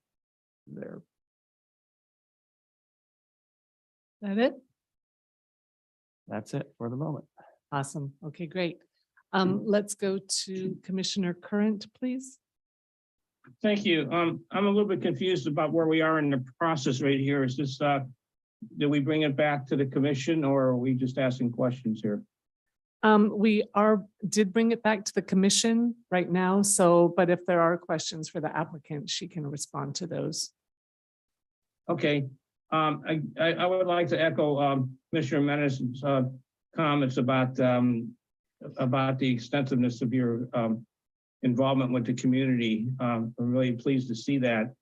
there. That it? That's it for the moment. Awesome. Okay, great. Let's go to Commissioner Current, please. Thank you. I'm a little bit confused about where we are in the process right here. Is this, did we bring it back to the commission, or are we just asking questions here? We did bring it back to the commission right now. So, but if there are questions for the applicant, she can respond to those. Okay. I would like to echo Commissioner Menace's comments about the extensiveness of your involvement with the community. I'm really pleased to see that.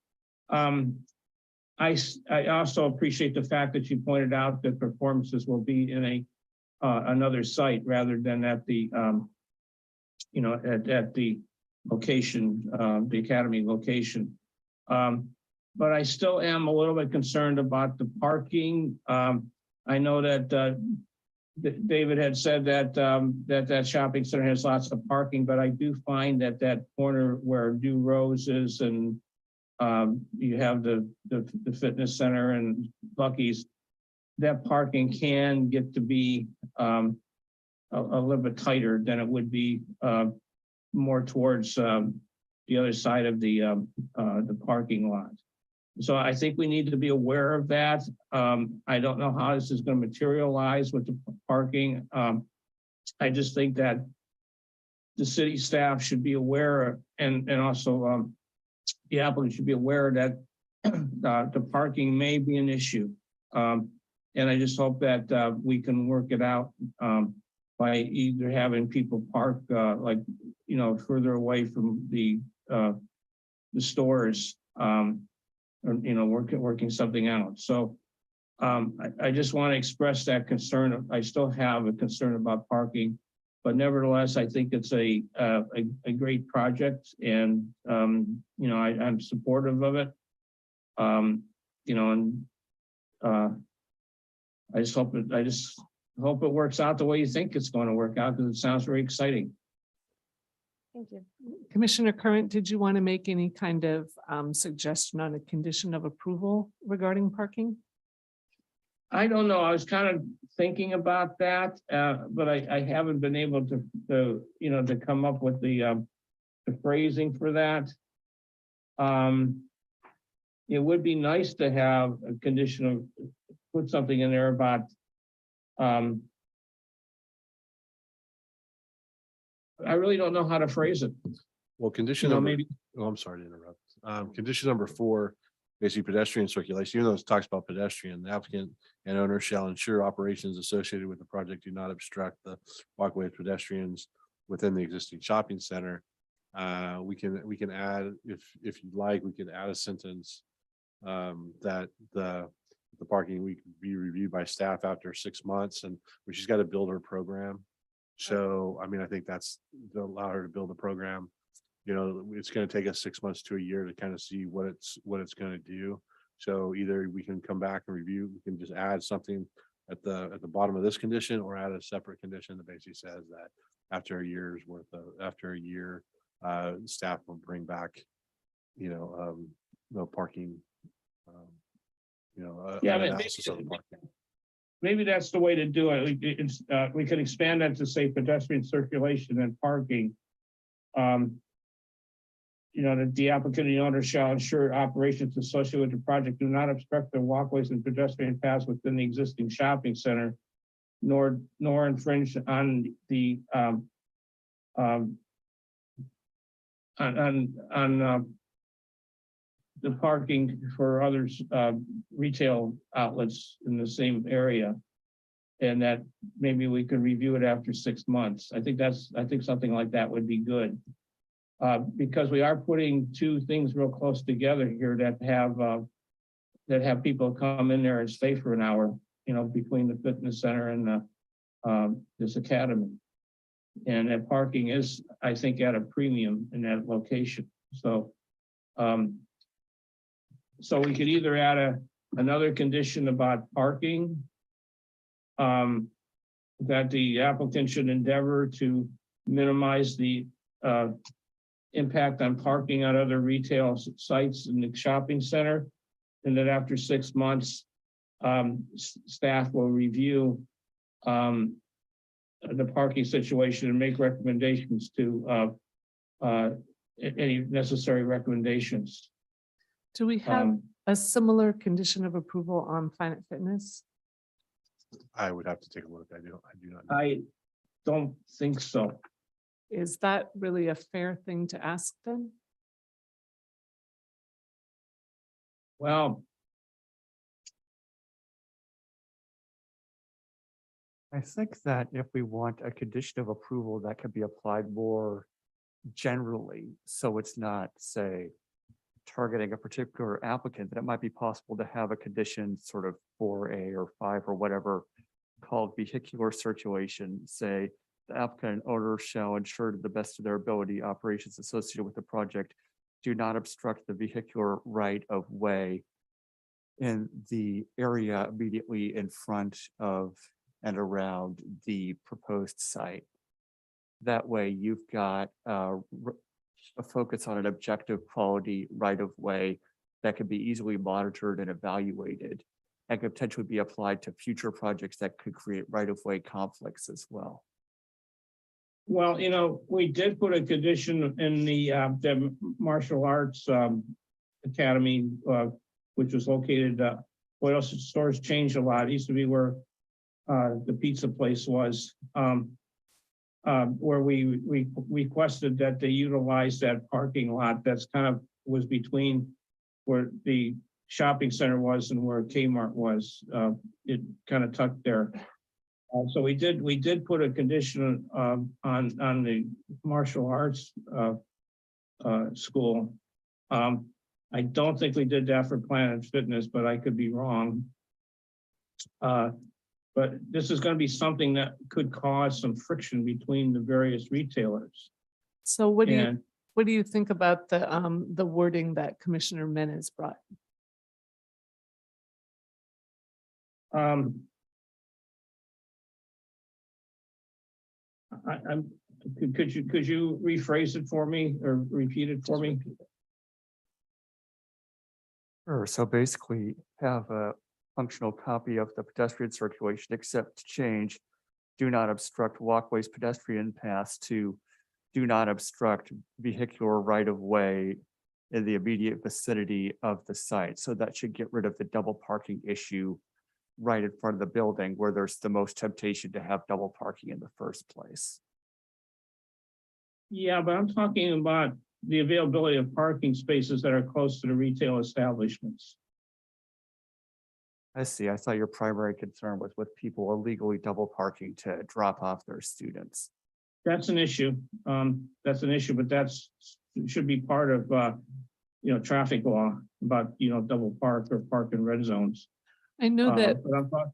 I also appreciate the fact that you pointed out that performances will be in another site rather than at the at the location, the academy location. But I still am a little bit concerned about the parking. I know that David had said that that shopping center has lots of parking, but I do find that corner where New Rose is and you have the fitness center and Buc-ee's, that parking can get to be a little bit tighter than it would be more towards the other side of the parking lot. So I think we need to be aware of that. I don't know how this is going to materialize with the parking. I just think that the city staff should be aware, and also the applicant should be aware that the parking may be an issue. And I just hope that we can work it out by either having people park further away from the stores, or working something out. So I just want to express that concern. I still have a concern about parking, but nevertheless, I think it's a great project, and I'm supportive of it. I just hope it works out the way you think it's going to work out, because it sounds very exciting. Thank you. Commissioner Current, did you want to make any kind of suggestion on a condition of approval regarding parking? I don't know. I was kind of thinking about that, but I haven't been able to come up with the phrasing for that. It would be nice to have a condition of, put something in there about I really don't know how to phrase it. Well, condition number, maybe. oh, I'm sorry to interrupt. Condition number 4 basically pedestrian circulation, even though it talks about pedestrian, the applicant and owner shall ensure operations associated with the project do not obstruct the walkway of pedestrians within the existing shopping center. We can add, if you'd like, we could add a sentence that the parking we could be reviewed by staff after 6 months, and she's got to build her program. So, I mean, I think that's to allow her to build a program. You know, it's going to take us 6 months to a year to kind of see what it's going to do. So either we can come back and review, we can just add something at the bottom of this condition, or add a separate condition that basically says that after a year's worth of, staff will bring back, no parking. Yeah, an but analysis of the parking. maybe that's the way to do it. We can expand that to say pedestrian circulation and parking. That the applicant and the owner shall ensure operations associated with the project do not obstruct the walkways and pedestrian paths within the existing shopping center, nor infringe on the the parking for others, retail outlets in the same area. And that maybe we could review it after 6 months. I think something like that would be good. Because we are putting two things real close together here that have people come in there and stay for an hour, between the fitness center and this academy. And that parking is, I think, at a premium in that location. So we could either add another condition about parking, that the applicant should endeavor to minimize the impact on parking on other retail sites in the shopping center, and that after 6 months, staff will review the parking situation and make recommendations to any necessary recommendations. Do we have a similar condition of approval on Planet Fitness? I would have to take a look. I do not know. I don't think so. Is that really a fair thing to ask then? Well, I think that if we want a condition of approval that could be applied more generally, so it's not, say, targeting a particular applicant, that it might be possible to have a condition sort of 4A or 5 or whatever called vehicular circulation, say the applicant and owner shall ensure to the best of their ability operations associated with the project do not obstruct the vehicular right of way in the area immediately in front of and around the proposed site. That way you've got a focus on an objective quality right of way that could be easily monitored and evaluated and could potentially be applied to future projects that could create right of way conflicts as well. well, we did put a condition in the martial arts academy, which was located. What else? Stores changed a lot. It used to be where the pizza place was, where we requested that they utilize that parking lot that's kind of was between where the shopping center was and where Kmart was. It kind of tucked there. So we did put a condition on the martial arts school. I don't think we did that for Planet Fitness, but I could be wrong. But this is going to be something that could cause some friction between the various retailers. So what do you think about the wording that Commissioner Menes brought? Could you rephrase it for me or repeat it for me? Sure. So basically have a functional copy of the pedestrian circulation except change do not obstruct walkways, pedestrian paths to do not obstruct vehicular right of way in the immediate vicinity of the site. So that should get rid of the double parking issue right in front of the building where there's the most temptation to have double parking in the first place. Yeah, but I'm talking about the availability of parking spaces that are close to the retail establishments. I see. I thought your primary concern was with people illegally double parking to drop off their students. That's an issue. That's an issue, but should be part of, traffic law about, double park or park in red zones. I know that But I'm talking.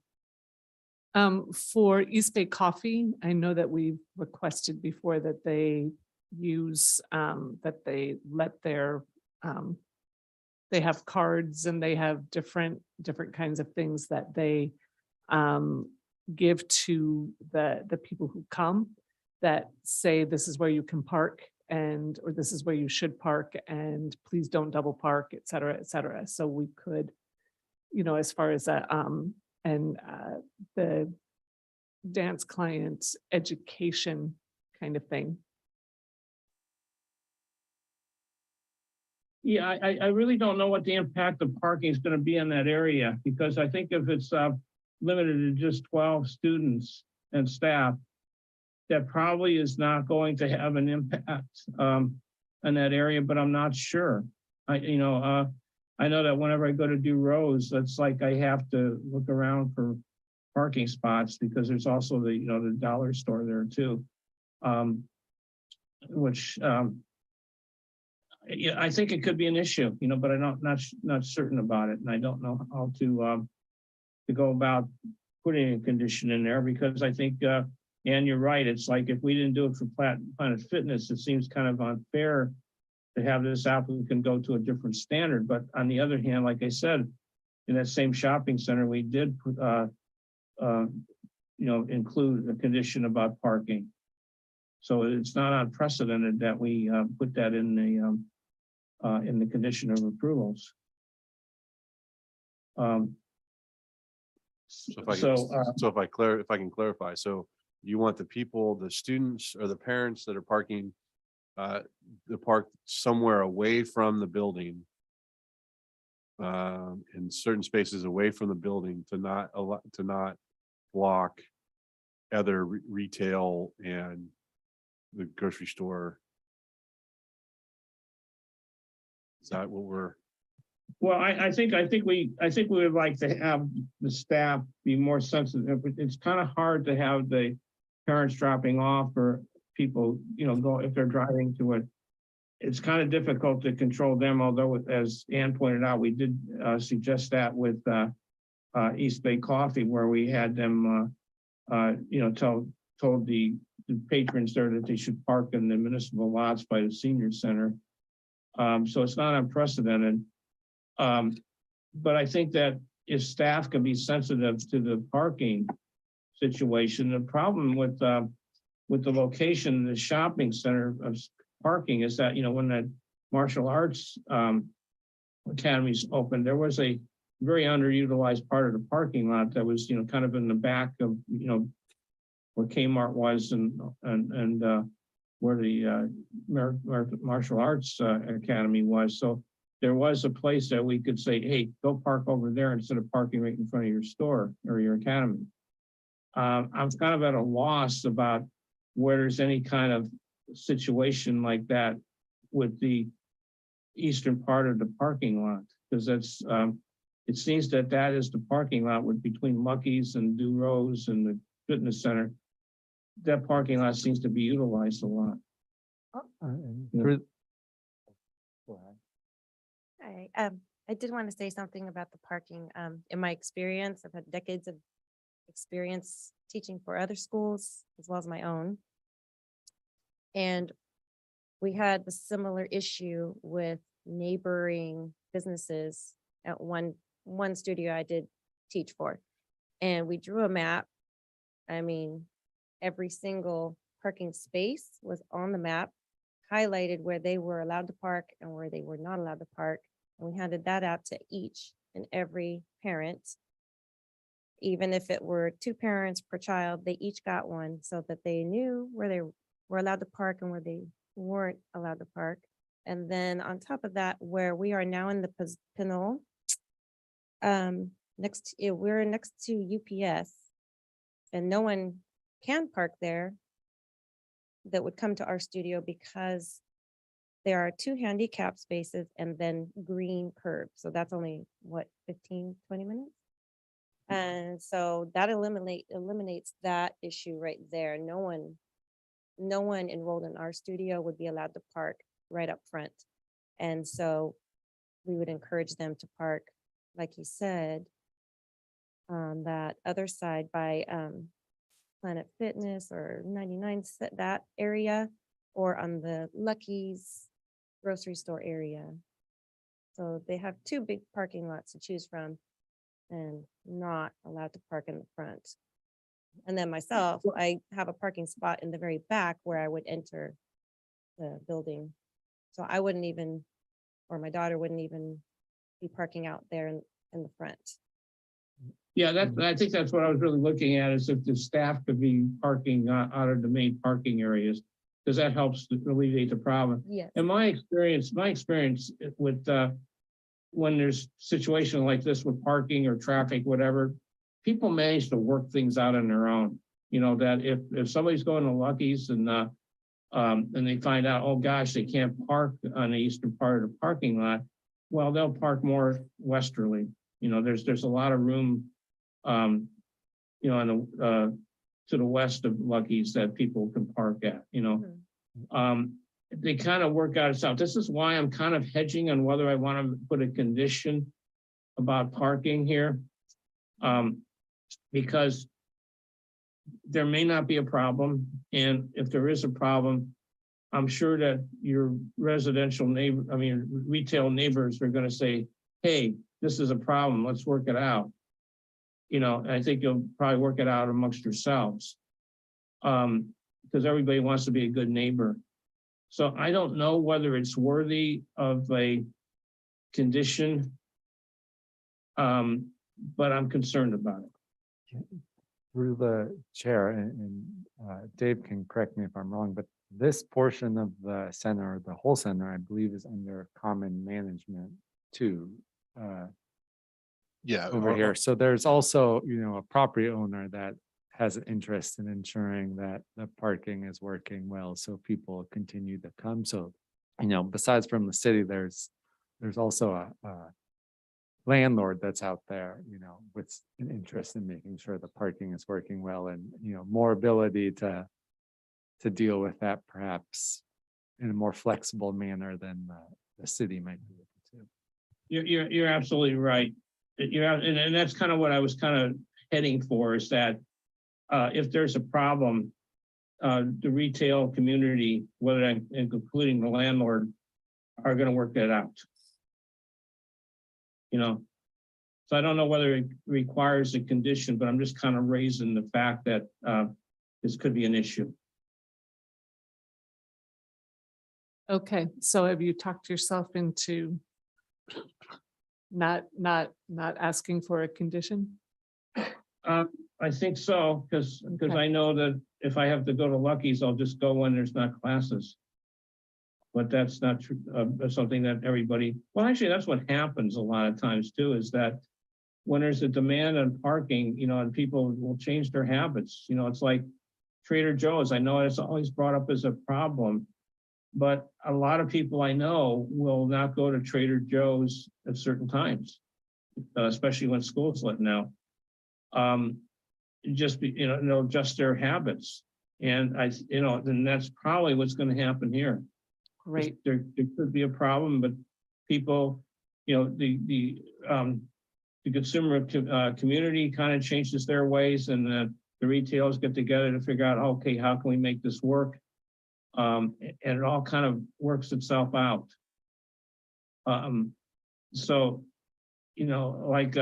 for East Bay Coffee, I know that we've requested before that they use, that they let their, they have cards and they have different kinds of things that they give to the people who come that say, this is where you can park or this is where you should park and please don't double park, et cetera, et cetera. So we could, as far as that, the dance client education kind of thing. Yeah, I really don't know what the impact of parking is going to be in that area, because I think if it's limited to just 12 students and staff, that probably is not going to have an impact in that area, but I'm not sure. I know that whenever I go to do Rose, it's like I have to look around for parking spots because there's also the dollar store there too, which yeah, I think it could be an issue, but I'm not certain about it, and I don't know how to go about putting a condition in there, because I think, and you're right, it's like if we didn't do it for Planet Fitness, it seems kind of unfair to have this applicant go to a different standard. But on the other hand, like I said, in that same shopping center, we did include a condition about parking. So it's not unprecedented that we put that in the condition of approvals. So if I can clarify, so you want the students or the parents that are parking, the park somewhere away from the building, in certain spaces away from the building to not block other retail and the grocery store. Is that what we're? Well, I think we would like to have the staff be more sensitive. It's kind of hard to have the parents dropping off or people, go if they're driving to it. It's kind of difficult to control them, although as Ann pointed out, we did suggest that with East Bay Coffee, where we had them, told the patrons there that they should park in the municipal lots by the senior center. So it's not unprecedented. But I think that if staff can be sensitive to the parking situation, the problem with the location, the shopping center of parking is that, when the martial arts academies opened, there was a very underutilized part of the parking lot that was, kind of in the back of, where Kmart was and where the martial arts academy was. So there was a place that we could say, hey, go park over there instead of parking right in front of your store or your academy. I'm kind of at a loss about where there's any kind of situation like that with the eastern part of the parking lot, because that's it seems that is the parking lot with between Lucky's and Do Rose and the fitness center. That parking lot seems to be utilized a lot. Hi, I did want to say something about the parking. In my experience, I've had decades of experience teaching for other schools as well as my own. And we had a similar issue with neighboring businesses at one studio I did teach for. And we drew a map. I mean, every single parking space was on the map, highlighted where they were allowed to park and where they were not allowed to park. And we handed that out to each and every parent. Even if it were 2 parents per child, they each got one so that they knew where they were allowed to park and where they weren't allowed to park. And then on top of that, where we are now in the Pinole, we're next to UPS, and no one can park there that would come to our studio because there are 2 handicap spaces and then green curb. So that's only what, 15, 20 minutes? And so that eliminates that issue right there. No one enrolled in our studio would be allowed to park right up front. And so we would encourage them to park, like he said, on that other side by Planet Fitness or 99, that area, or on the Lucky's grocery store area. So they have 2 big parking lots to choose from and not allowed to park in the front. And then myself, I have a parking spot in the very back where I would enter the building. So I wouldn't even, or my daughter wouldn't even be parking out there in the front. Yeah, I think that's what I was really looking at, is if the staff could be parking out of the main parking areas, because that helps to alleviate the problem. Yes. In my experience with when there's situation like this with parking or traffic, whatever, people manage to work things out on their own. You know, that if somebody's going to Lucky's and they find out, oh gosh, they can't park on the eastern part of the parking lot, well, they'll park more westerly. You know, there's a lot of room, you know, on the to the west of Lucky's that people can park at, you know. They kind of work out itself. This is why I'm kind of hedging on whether I want to put a condition about parking here. Because there may not be a problem. And if there is a problem, I'm sure that your residential retail neighbors are going to say, hey, this is a problem, let's work it out. You know, I think you'll probably work it out amongst yourselves. Because everybody wants to be a good neighbor. So I don't know whether it's worthy of a condition, but I'm concerned about it. Through the chair, and Dave can correct me if I'm wrong, but this portion of the center, the whole center, I believe is under common management too. Yeah. Over here. So there's also, you know, a property owner that has an interest in ensuring that the parking is working well, so people continue to come. So, you know, besides from the city, there's also a landlord that's out there, you know, with an interest in making sure the parking is working well, and, you know, more ability to deal with that perhaps in a more flexible manner than the city might be able to. You're absolutely right. And that's kind of what I was kind of heading for, is that if there's a problem, the retail community, including the landlord, are going to work that out. You know, so I don't know whether it requires a condition, but I'm just kind of raising the fact that this could be an issue. Okay, so have you talked yourself into not asking for a condition? I think so, because I know that if I have to go to Lucky's, I'll just go when there's not classes. But that's not true, something that everybody, well, actually, that's what happens a lot of times too, is that when there's a demand on parking, you know, and people will change their habits. You know, it's like Trader Joe's. I know it's always brought up as a problem, but a lot of people I know will not go to Trader Joe's at certain times, especially when school's letting out. They'll adjust their habits. And then that's probably what's going to happen here. Great. There could be a problem, but people, you know, the consumer community kind of changes their ways, and the retailers get together to figure out, okay, how can we make this work? And it all kind of works itself out. So, you know, like,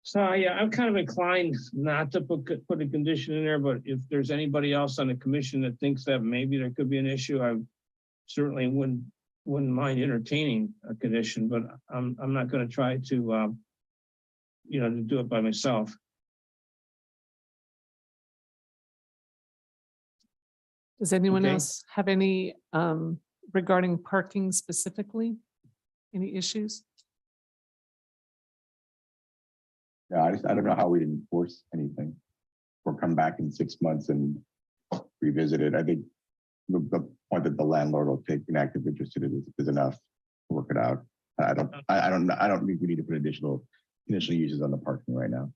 so yeah, I'm kind of inclined not to put a condition in there, but if there's anybody else on the commission that thinks that maybe there could be an issue, I certainly wouldn't mind entertaining a condition, but I'm not going to try to, you know, to do it by myself. Does anyone Okay. else have any regarding parking specifically? Any issues? Yeah, I don't know how we'd enforce anything or come back in 6 months and revisit it. I think the point that the landlord will take an active interest in it is enough to work it out. I don't think we need to put additional conditional uses on the parking right now.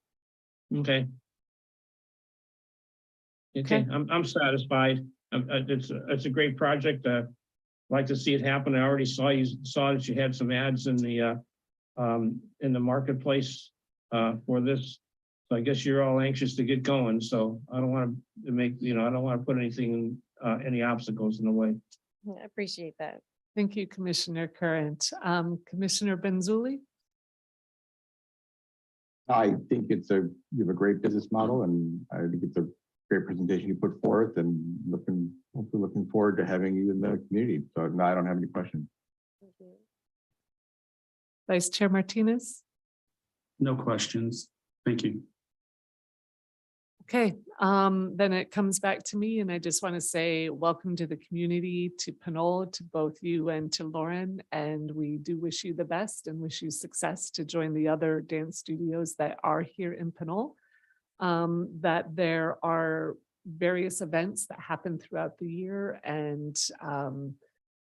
Okay. Okay, I'm satisfied. It's a great project. Like to see it happen. I already saw that you had some ads in the marketplace for this. So I guess you're all anxious to get going. So I don't want to I don't want to put anything, any obstacles in the way. I appreciate that. Thank you, Commissioner Current. Commissioner Benzuli? I think you have a great business model, and I think it's a great presentation you put forth, and hopefully looking forward to having you in the community. So no, I don't have any questions. Thank you. Vice Chair Martinez? No questions. Thank you. Okay, then it comes back to me, and I just want to say welcome to the community, to Pinole, to both you and to Lauren. And we do wish you the best and wish you success to join the other dance studios that are here in Pinole. That there are various events that happen throughout the year, and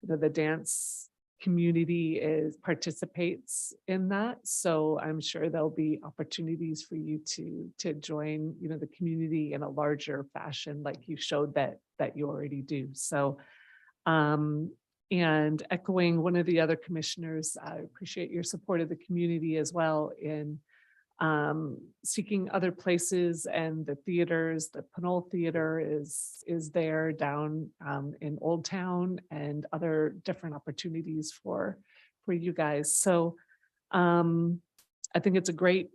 the dance community participates in that. So I'm sure there'll be opportunities for you to join, the community in a larger fashion, like you showed that you already do. So, and echoing one of the other commissioners, I appreciate your support of the community as well in seeking other places, and the theaters. The Pinole Theater is there down in Old Town, and other different opportunities for you guys. So I think it's a great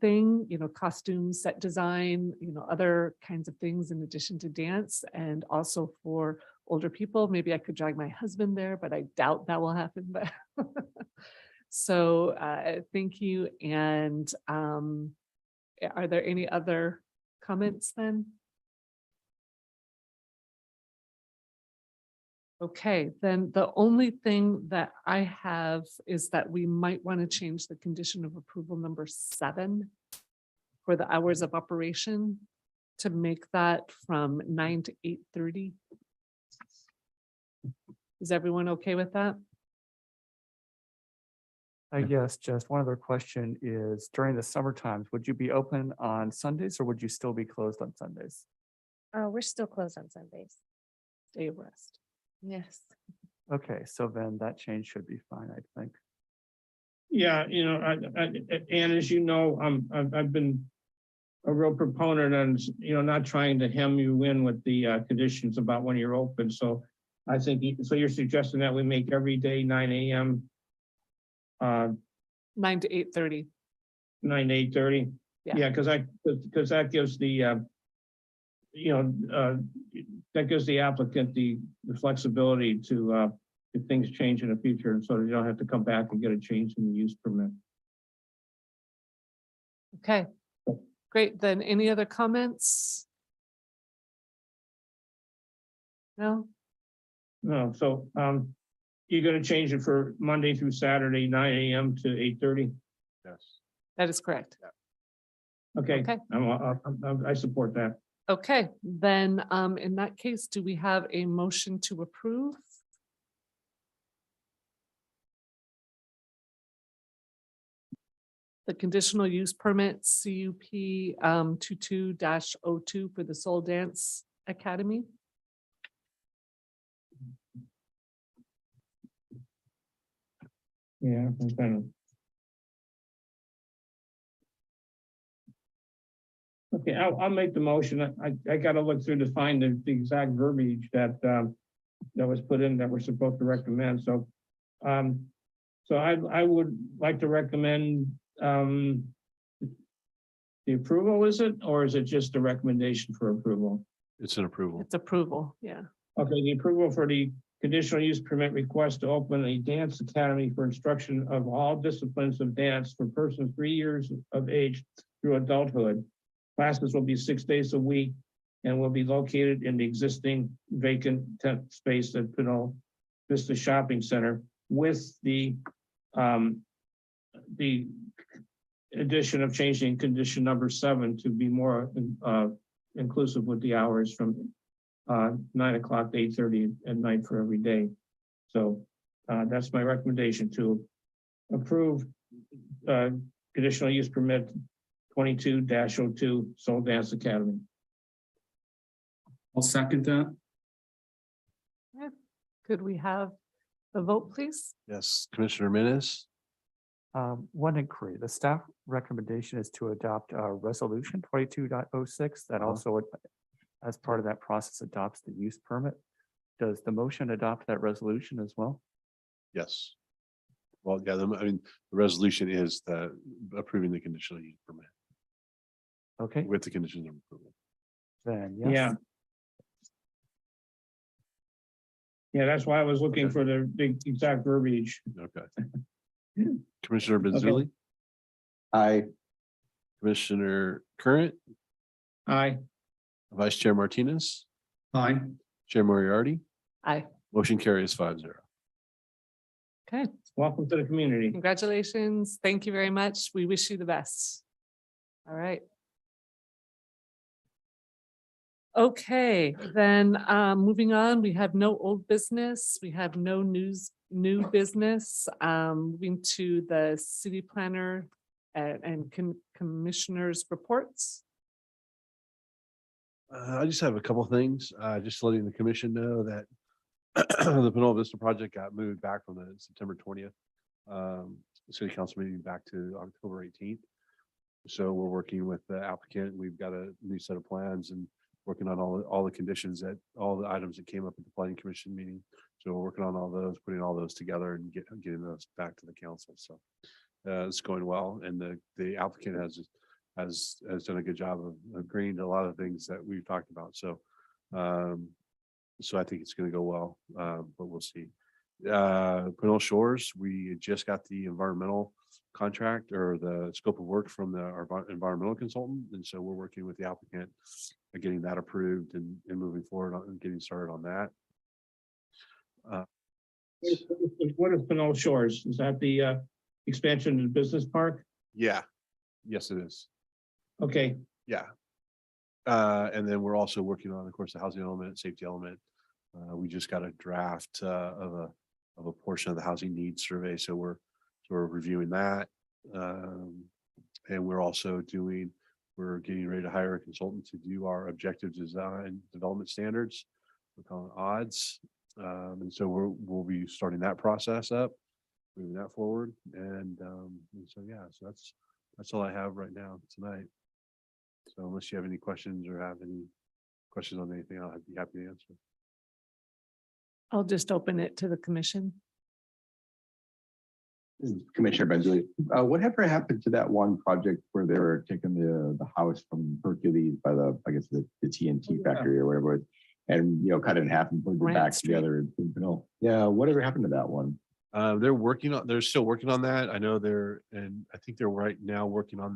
thing, costumes, set design, other kinds of things in addition to dance, and also for older people. Maybe I could drag my husband there, but I doubt that will happen. But so thank you. And are there any other comments then? Okay, then the only thing that I have is that we might want to change the condition of approval number 7 for the hours of operation to make that from 9 to 8:30. Is everyone okay with that? I guess just one other question is, during the summer times, would you be open on Sundays or would you still be closed on Sundays? We're still closed on Sundays. Day of rest. Yes. Okay, so then that change should be fine, I think. Yeah, and as you know, I've been a real proponent on, not trying to hem you in with the conditions about when you're open. So I think, so you're suggesting that we make every day 9 a.m. 9 to 8:30. 9 to 8:30. Yeah. Yeah, because that gives the that gives the applicant the flexibility to if things change in the future, and so you don't have to come back and get a change in the use permit. Okay, great. Then any other comments? No? No, so you're going to change it for Monday through Saturday, 9 a.m. to 8:30. Yes. That is correct. Okay, Okay. I support that. Okay, then in that case, do we have a motion to approve? The conditional use permit CUP 22-02 for the Soul Dance Academy. Yeah, I'm kind of. Okay, I'll make the motion. I got to look through to find the exact verbiage that that was put in that we're supposed to recommend. So, so I would like to recommend the approval. Is it, or is it just a recommendation for approval? It's an approval. It's approval, yeah. Okay, the approval for the conditional use permit request to open a dance academy for instruction of all disciplines of dance for persons 3 years of age through adulthood. Classes will be 6 days a week and will be located in the existing vacant tent space at Pinole Vista Shopping Center, with the addition of changing condition number 7 to be more inclusive with the hours from 9 o'clock to 8:30 at night for every day. So that's my recommendation to approve conditional use permit 22-02 Soul Dance Academy. I'll second that. Could we have the vote, please? Yes, Commissioner Menace, One inquiry, the staff recommendation is to adopt resolution 22.06 that also, as part of that process, adopts the use permit. Does the motion adopt that resolution as well? yes. Well, yeah, I mean, the resolution is the approving the conditional use permit Okay, with the conditions of approval. then yes. Yeah. Yeah, that's why I was looking Okay. for the exact verbiage. Okay. Commissioner Benzuli, Aye. Commissioner Current, Aye. Vice Chair Martinez, Aye. Chair Moriarty, Aye. motion carries 5-0. Okay, Welcome to the community. congratulations. Thank you very much. We wish you the best. All right. Okay, then moving on, we have no old business. We have no new business. Moving to the city planner and commissioners reports. I just have a couple things, just letting the commission know that the Pinole Vista project got moved back from the September 20th city council meeting back to October 18th. So we're working with the applicant. We've got a new set of plans and working on all the conditions that all the items that came up at the planning commission meeting. So we're working on all those, putting all those together and getting those back to the council. So it's going well, and the applicant has done a good job of agreeing to a lot of things that we've talked about. So so I think it's going to go well, but we'll see. Pinole Shores, we just got the environmental contract or the scope of work from our environmental consultant, and so we're working with the applicant at getting that approved and moving forward and getting started on that. What is Pinole Shores? Is that the expansion of the business park? Yeah, yes, it is. Okay, Yeah. And then we're also working on, of course, the housing element, safety element. We just got a draft of a portion of the housing needs survey, so we're reviewing that. And we're also we're getting ready to hire a consultant to do our objective design development standards. We're calling odds. And so we'll be starting that process up, moving that forward. And so, yeah, so that's all I have right now tonight. So unless you have any questions or have any questions on anything, I'll be happy to answer. I'll just open it to the commission. Commissioner Benzuli, whatever happened to that one project where they were taking the house from Hercules by I guess the TNT factory or whatever it was, and cut it in half and put it Grant back Street. together in Pinole? Yeah, whatever happened to that one? They're still working on that. I know I think they're right now working on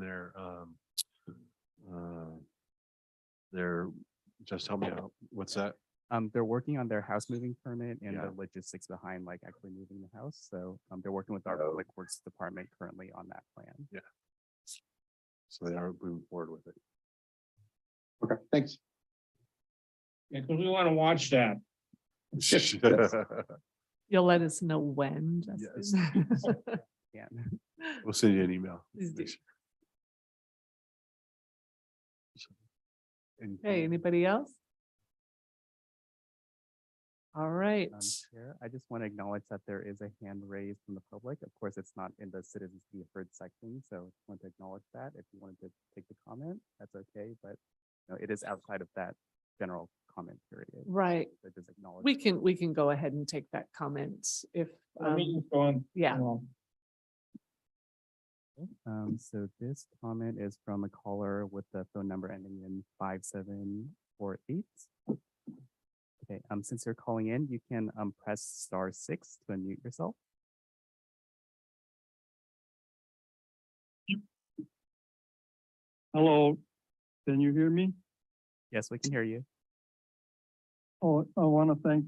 just help me out. What's that? They're working on their house moving permit and Yeah. the logistics behind like actually moving the house. So they're working with our Oh. public works department currently on that plan. So they are moving forward with it. Okay, thanks. yeah, because we want to watch that. You'll let us know when. Yes. Justin? Yeah. We'll send you an email. Please do. And- Hey, anybody else? All right. Chair, I just want to acknowledge that there is a hand raised from the public. Of course, it's not in the citizens to be heard section, so I want to acknowledge that. If you wanted to take the comment, that's okay, but it is outside of that general comment period. Right. So just acknowledge. We can go ahead and take that comment if, yeah. So this comment is from a caller with the phone number ending in 5748. Okay, since you're calling in, you can press *6 to unmute yourself. Hello, can you hear me? Yes, we can hear you. Oh, I want to thank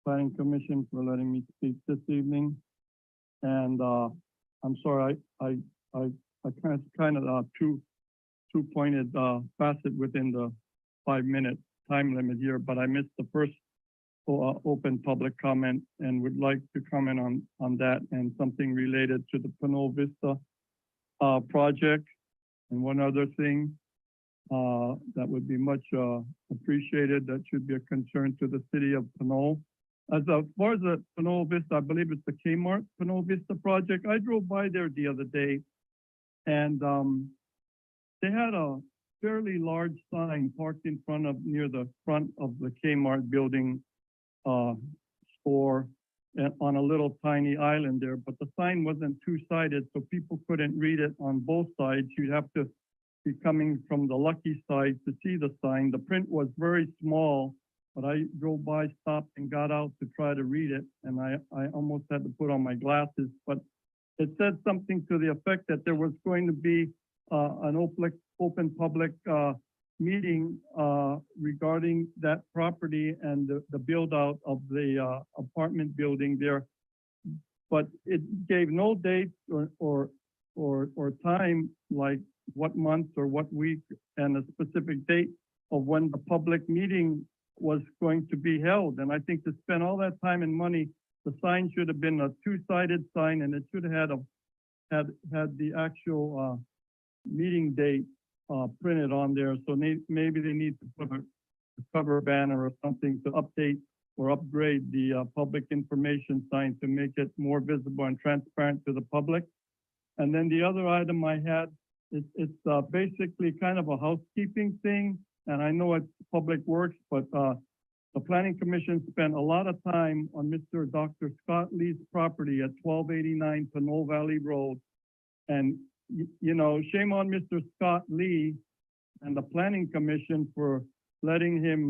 Planning Commission for letting me speak this evening. And I'm sorry, I kind of two pointed facet within the 5 minute time limit here, but I missed the first open public comment and would like to comment on that and something related to the Pinole Vista project. And one other thing that would be much appreciated, that should be a concern to the city of Pinole. As far as the Pinole Vista, I believe it's the Kmart Pinole Vista project. I drove by there the other day, and they had a fairly large sign parked in front of, near the front of the Kmart building store on a little tiny island there, but the sign wasn't two-sided, so people couldn't read it on both sides. You'd have to be coming from the lucky side to see the sign. The print was very small, but I drove by, stopped, and got out to try to read it, and I almost had to put on my glasses, but it said something to the effect that there was going to be an open public meeting regarding that property and the build out of the apartment building there. But it gave no date or time, like what month or what week, and a specific date of when the public meeting was going to be held. And I think to spend all that time and money, the sign should have been a two-sided sign, and it should have had the actual meeting date printed on there. So maybe they need to put a cover banner or something to update or upgrade the public information sign to make it more visible and transparent to the public. And then the other item I had, it's basically kind of a housekeeping thing. And I know it's public works, but the Planning Commission spent a lot of time on Dr. Scott Lee's property at 1289 Pinole Valley Road. And you know, shame on Mr. Scott Lee and the Planning Commission for letting him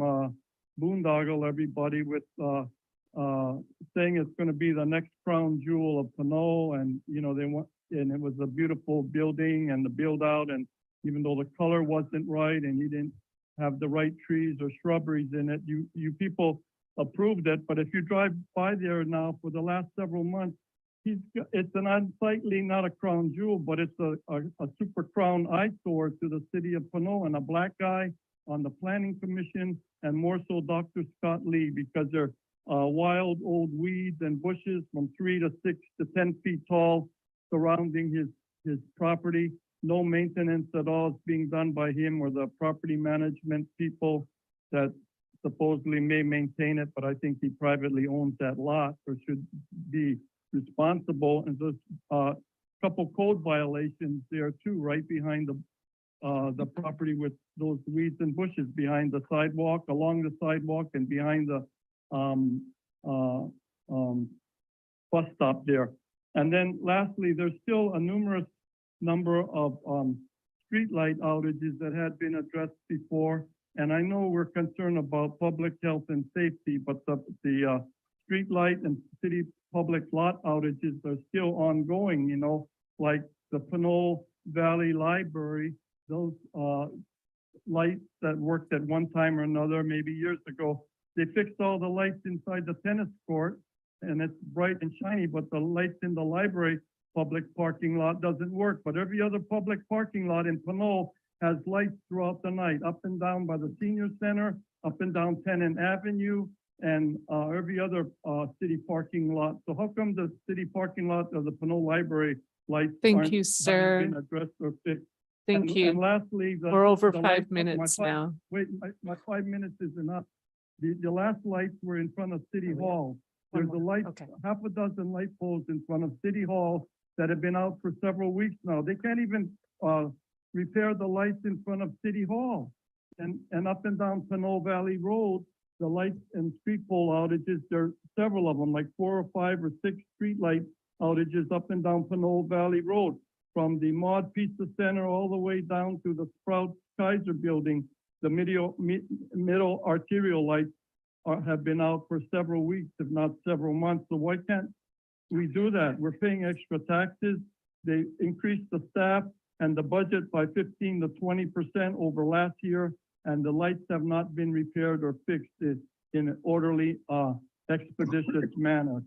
boondoggle everybody with saying it's going to be the next crown jewel of Pinole, and you know they want, and it was a beautiful building and the build out, and even though the color wasn't right and he didn't have the right trees or shrubberies in it, you people approved it. But if you drive by there now for the last several months, it's an unsightly, not a crown jewel, but it's a super crown eyesore to the city of Pinole, and a black guy on the Planning Commission, and more so Dr. Scott Lee, because they're wild old weeds and bushes from 3 to 6 to 10 feet tall surrounding his property. No maintenance at all is being done by him or the property management people that supposedly may maintain it, but I think he privately owns that lot or should be responsible. And there's a couple code violations there too, right behind the property with those weeds and bushes behind the sidewalk, along the sidewalk, and behind the bus stop there. And then lastly, there's still a numerous number of streetlight outages that had been addressed before. And I know we're concerned about public health and safety, but the street light and city public lot outages are still ongoing, you know, like the Pinole Valley Library, those lights that worked at one time or another, maybe years ago, they fixed all the lights inside the tennis court and it's bright and shiny, but the lights in the library public parking lot doesn't work. But every other public parking lot in Pinole has lights throughout the night, up and down by the senior center, up and down Tennant Avenue, and every other city parking lot. So how come the city parking lot of the Pinole Library lights Thank haven't you, sir. been addressed or fixed? Thank And you. lastly, We're over the 5 lights- minutes now. Wait, my 5 minutes is enough. The last lights were in front of City Hall. There's a light, Okay. half a dozen light poles in front of City Hall that have been out for several weeks now. They can't even repair the lights in front of City Hall. And up and down Pinole Valley Road, the lights and street pole outages, there are several of them, like 4 or 5 or 6 street light outages up and down Pinole Valley Road, from the Maud Pizza Center all the way down to the Sprout Kaiser building. The middle arterial lights have been out for several weeks, if not several months. So why can't we do that? We're paying extra taxes. They increased the staff and the budget by 15 to 20% over last year, and the lights have not been repaired or fixed in an orderly, expeditious manner.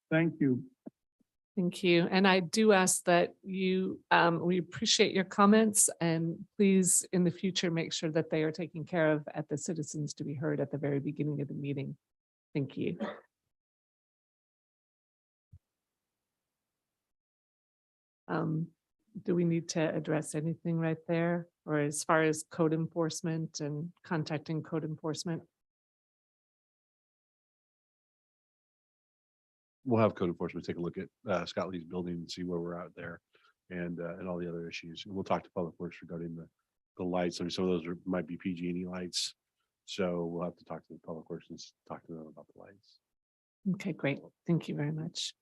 Thank you. Thank you. And I do ask that you, we appreciate your comments and please in the future, make sure that they are taken care of at the citizens to be heard at the very beginning of the meeting. Thank you. Do we need to address anything right there? Or as far as code enforcement and contacting code enforcement? We'll have code enforcement take a look at Scott Lee's building and see where we're at there and all the other issues. And we'll talk to Public Works regarding the lights. I mean, some of those might be PG&E lights. So we'll have to talk to the Public Works and talk to them about the lights. Okay, great. Thank you very much.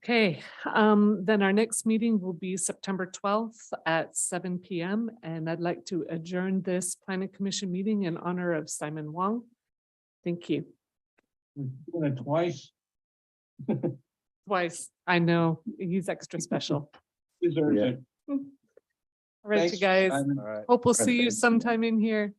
Okay, then our next meeting will be September 12th at 7 p.m. And I'd like to adjourn this Planning Commission meeting in honor of Simon Wong. Thank you. Doing it twice. Twice. I know, he's extra special. Deserves Yeah. it. All right, you Thanks, guys. Simon. All right. Hope we'll see Thank you you. sometime in here.